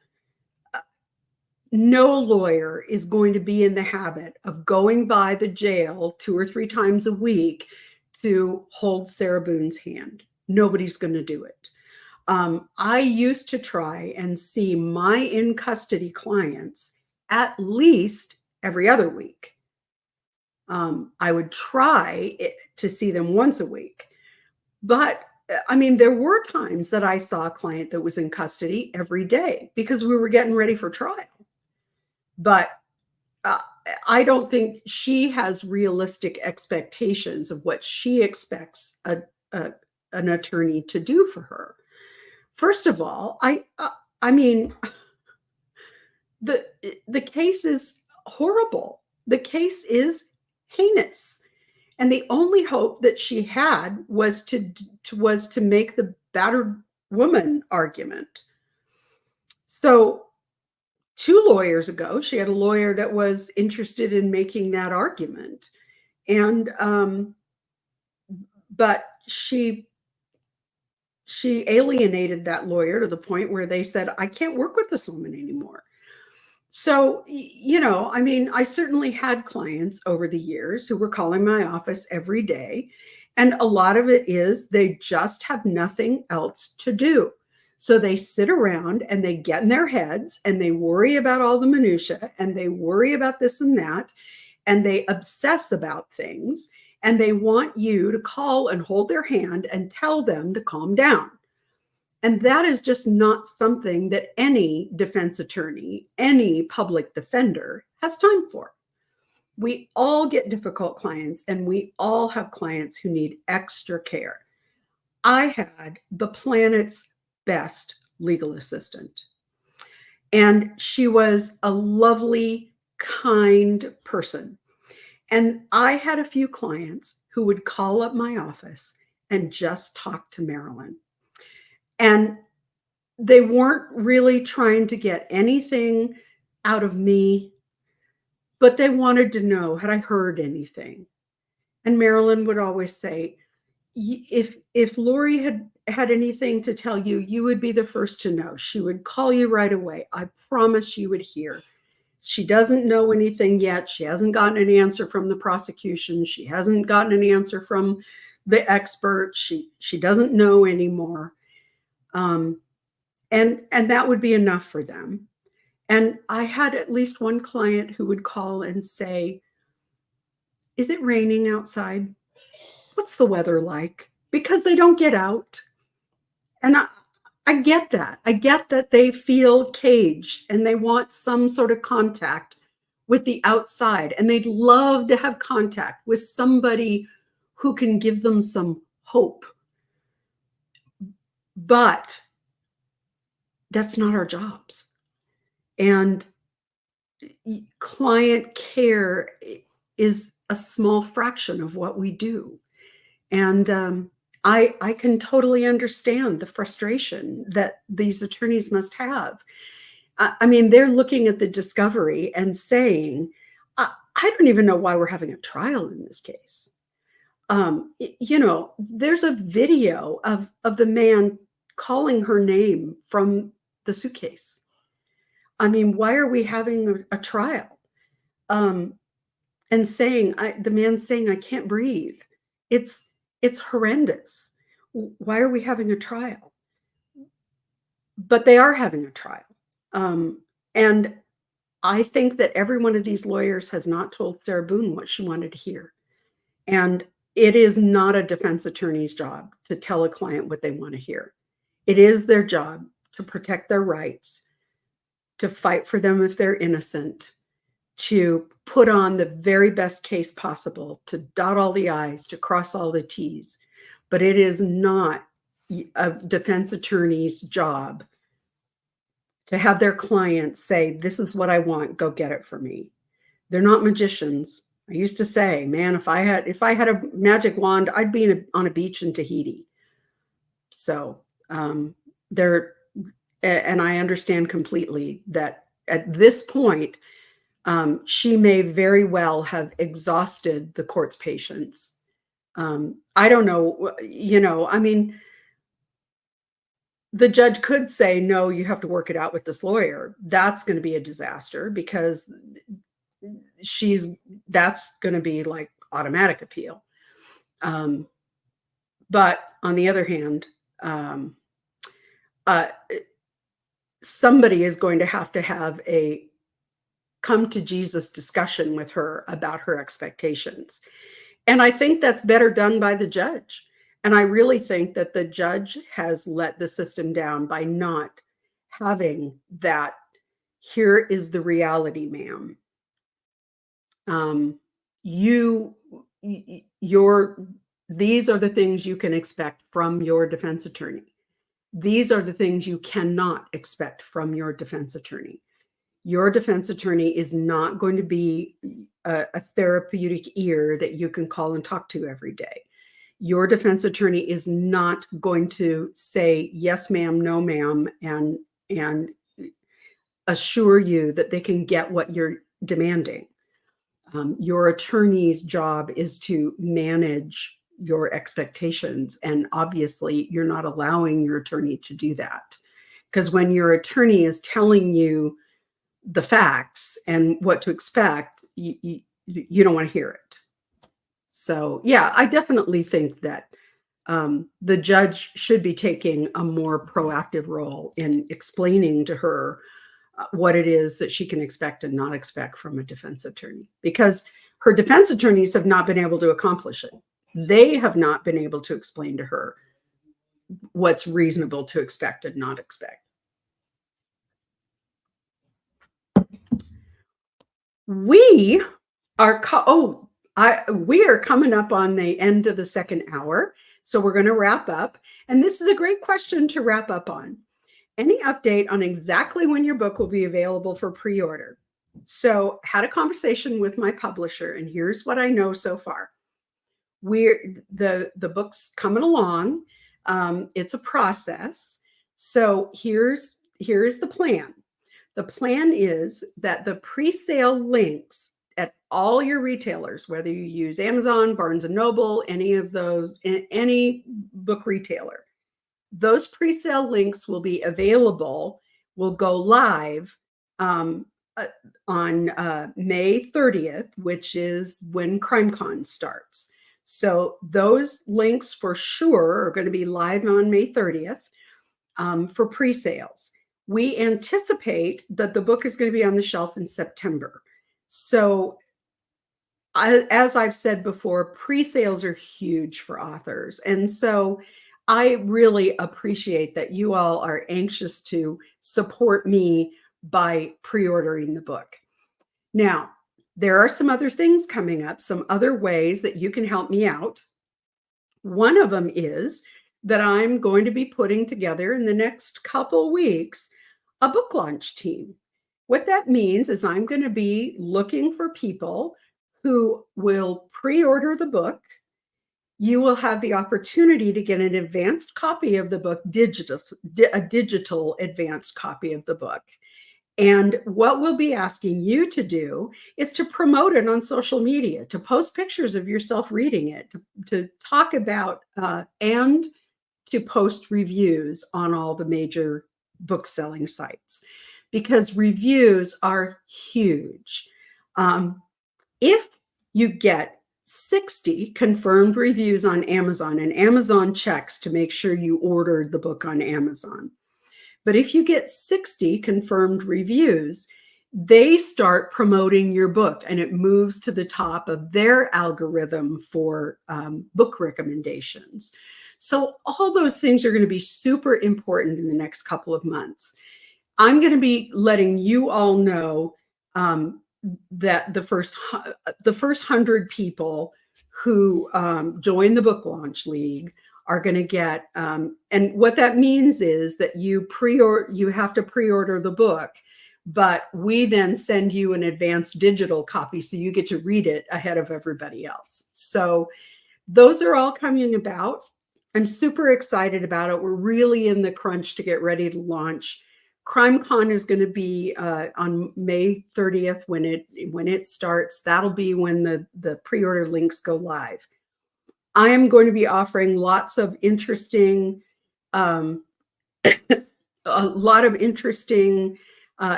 no lawyer is going to be in the habit of going by the jail 2 or 3 times a week to hold Sarah Boone's hand. Nobody's going to do it. I used to try and see my in-custody clients at least every other week. I would try to see them once a week. But I mean, there were times that I saw a client that was in custody every day because we were getting ready for trial. But I don't think she has realistic expectations of what she expects an attorney to do for her. First of all, I mean, the case is horrible. The case is heinous. And the only hope that she had was to make the battered woman argument. So 2 lawyers ago, she had a lawyer that was interested in making that argument. And, but she alienated that lawyer to the point where they said, I can't work with this woman anymore. So, you know, I mean, I certainly had clients over the years who were calling my office every day. And a lot of it is they just have nothing else to do. So they sit around and they get in their heads and they worry about all the minutia and they worry about this and that. And they obsess about things. And they want you to call and hold their hand and tell them to calm down. And that is just not something that any defense attorney, any public defender has time for. We all get difficult clients and we all have clients who need extra care. I had the planet's best legal assistant. And she was a lovely, kind person. And I had a few clients who would call up my office and just talk to Marilyn. And they weren't really trying to get anything out of me, but they wanted to know, had I heard anything? And Marilyn would always say, if Lori had anything to tell you, you would be the first to know. She would call you right away. I promise you would hear. She doesn't know anything yet. She hasn't gotten an answer from the prosecution. She hasn't gotten an answer from the expert. She doesn't know anymore. And that would be enough for them. And I had at least one client who would call and say, is it raining outside? What's the weather like? Because they don't get out. And I get that. I get that they feel caged and they want some sort of contact with the outside. And they'd love to have contact with somebody who can give them some hope. But that's not our jobs. And client care is a small fraction of what we do. And I can totally understand the frustration that these attorneys must have. I mean, they're looking at the discovery and saying, I don't even know why we're having a trial in this case. You know, there's a video of the man calling her name from the suitcase. I mean, why are we having a trial? And saying, the man's saying, I can't breathe. It's horrendous. Why are we having a trial? But they are having a trial. And I think that every one of these lawyers has not told Sarah Boone what she wanted to hear. And it is not a defense attorney's job to tell a client what they want to hear. It is their job to protect their rights, to fight for them if they're innocent, to put on the very best case possible, to dot all the I's, to cross all the T's. But it is not a defense attorney's job to have their clients say, this is what I want, go get it for me. They're not magicians. I used to say, man, if I had a magic wand, I'd be on a beach in Tahiti. So and I understand completely that at this point, she may very well have exhausted the court's patience. I don't know, you know, I mean, the judge could say, no, you have to work it out with this lawyer. That's going to be a disaster because that's going to be like automatic appeal. But on the other hand, somebody is going to have a come to Jesus discussion with her about her expectations. And I think that's better done by the judge. And I really think that the judge has let the system down by not having that, here is the reality, ma'am. These are the things you can expect from your defense attorney. These are the things you cannot expect from your defense attorney. Your defense attorney is not going to be a therapeutic ear that you can call and talk to every day. Your defense attorney is not going to say, yes, ma'am, no, ma'am, and assure you that they can get what you're demanding. Your attorney's job is to manage your expectations, and obviously you're not allowing your attorney to do that, because when your attorney is telling you the facts and what to expect, you don't want to hear it. So yeah, I definitely think that the judge should be taking a more proactive role in explaining to her what it is that she can expect and not expect from a defense attorney, because her defense attorneys have not been able to accomplish it. They have not been able to explain to her what's reasonable to expect and not expect. We are we are coming up on the end of the second hour, so we're going to wrap up. And this is a great question to wrap up on. Any update on exactly when your book will be available for pre-order? So, had a conversation with my publisher, and here's what I know so far. The book's coming along. It's a process. So here's the plan. The plan is that the pre-sale links at all your retailers, whether you use Amazon, Barnes and Noble, any of those, any book retailer, those pre-sale links will be available, will go live on May 30th, which is when CRIMECON starts. So those links for sure are going to be live on May 30th for pre-sales. We anticipate that the book is going to be on the shelf in September. So as I've said before, pre-sales are huge for authors. And so I really appreciate that you all are anxious to support me by pre-ordering the book. Now, there are some other things coming up, some other ways that you can help me out. One of them is that I'm going to be putting together in the next couple weeks a book launch team. What that means is I'm going to be looking for people who will pre-order the book. You will have the opportunity to get an advanced copy of the book, a digital advanced copy of the book. And what we'll be asking you to do is to promote it on social media, to post pictures of yourself reading it, to talk about and to post reviews on all the major book selling sites, because reviews are huge. If you get 60 confirmed reviews on Amazon, and Amazon checks to make sure you ordered the book on Amazon. But if you get 60 confirmed reviews, they start promoting your book and it moves to the top of their algorithm for book recommendations. So all those things are going to be super important in the next couple of months. I'm going to be letting you all know that the first 100 people who join the Book Launch League are going to get, and what that means is that you have to pre-order the book, but we then send you an advanced digital copy so you get to read it ahead of everybody else. So those are all coming about. I'm super excited about it. We're really in the crunch to get ready to launch. CRIMECON is going to be on May 30th when it starts. That'll be when the pre-order links go live. I am going to be offering lots of interesting,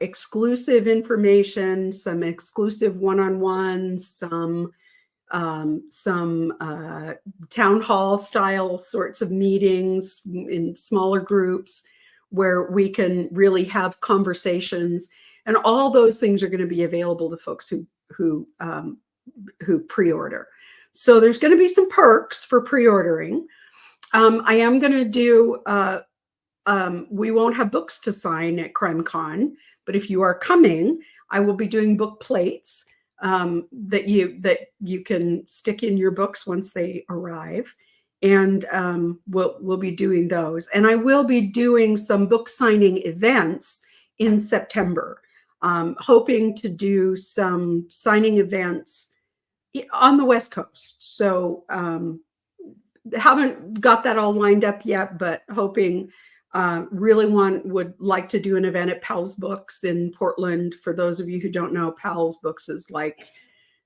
exclusive information, some exclusive one-on-ones, some town hall style sorts of meetings in smaller groups where we can really have conversations, and all those things are going to be available to folks who pre-order. So there's going to be some perks for pre-ordering. I am going to do, we won't have books to sign at CRIMECON, but if you are coming, I will be doing book plates that you can stick in your books once they arrive. And we'll be doing those. And I will be doing some book signing events in September, hoping to do some signing events on the West Coast. So haven't got that all lined up yet, but hoping Really would like to do an event at Powell's Books in Portland. For those of you who don't know, Powell's Books is like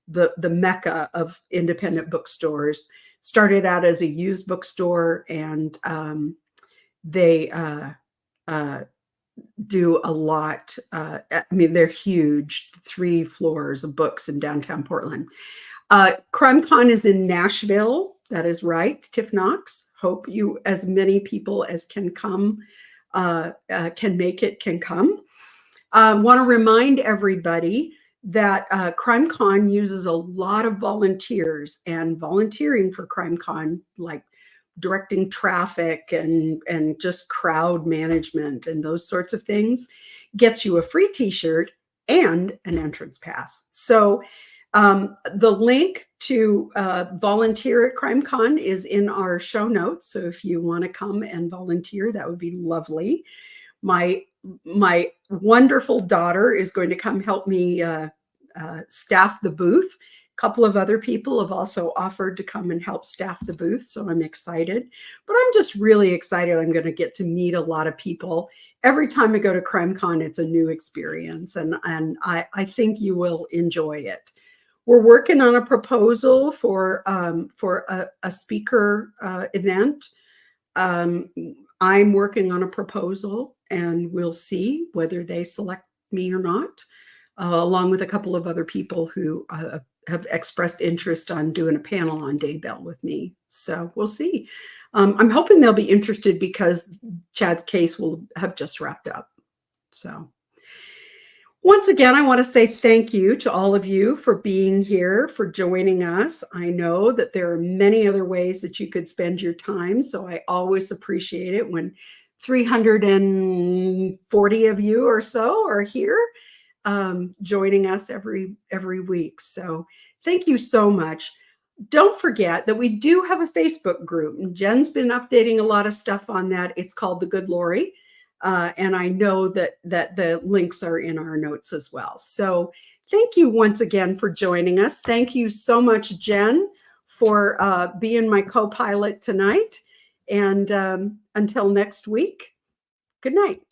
the mecca of independent bookstores. Started out as a used bookstore, and they do a lot. I mean, they're huge, 3 floors of books in downtown Portland. CRIMECON is in Nashville. That is right, Tiff Knox. Hope you, as many people as can come, can make it, can come. Want to remind everybody that CRIMECON uses a lot of volunteers, and volunteering for CRIMECON, like directing traffic and just crowd management and those sorts of things, gets you a free t-shirt and an entrance pass. So the link to volunteer at CRIMECON is in our show notes. So if you want to come and volunteer, that would be lovely. My wonderful daughter is going to come help me staff the booth. A couple of other people have also offered to come and help staff the booth, so I'm excited. But I'm just really excited. I'm going to get to meet a lot of people. Every time I go to CRIMECON, it's a new experience, and I think you will enjoy it. We're working on a proposal for a speaker event. I'm working on a proposal, and we'll see whether they select me or not, along with a couple of other people who have expressed interest on doing a panel on Daybell with me. So we'll see. I'm hoping they'll be interested because Chad's case will have just wrapped up. So once again, I want to say thank you to all of you for being here, for joining us. I know that there are many other ways that you could spend your time, so I always appreciate it when 340 of you or so are here joining us every week. So thank you so much. Don't forget that we do have a Facebook group, and Jen's been updating a lot of stuff on that. It's called The Good Lori. And I know that the links are in our notes as well. So thank you once again for joining us. Thank you so much, Jen, for being my co-pilot tonight. And until next week, good night.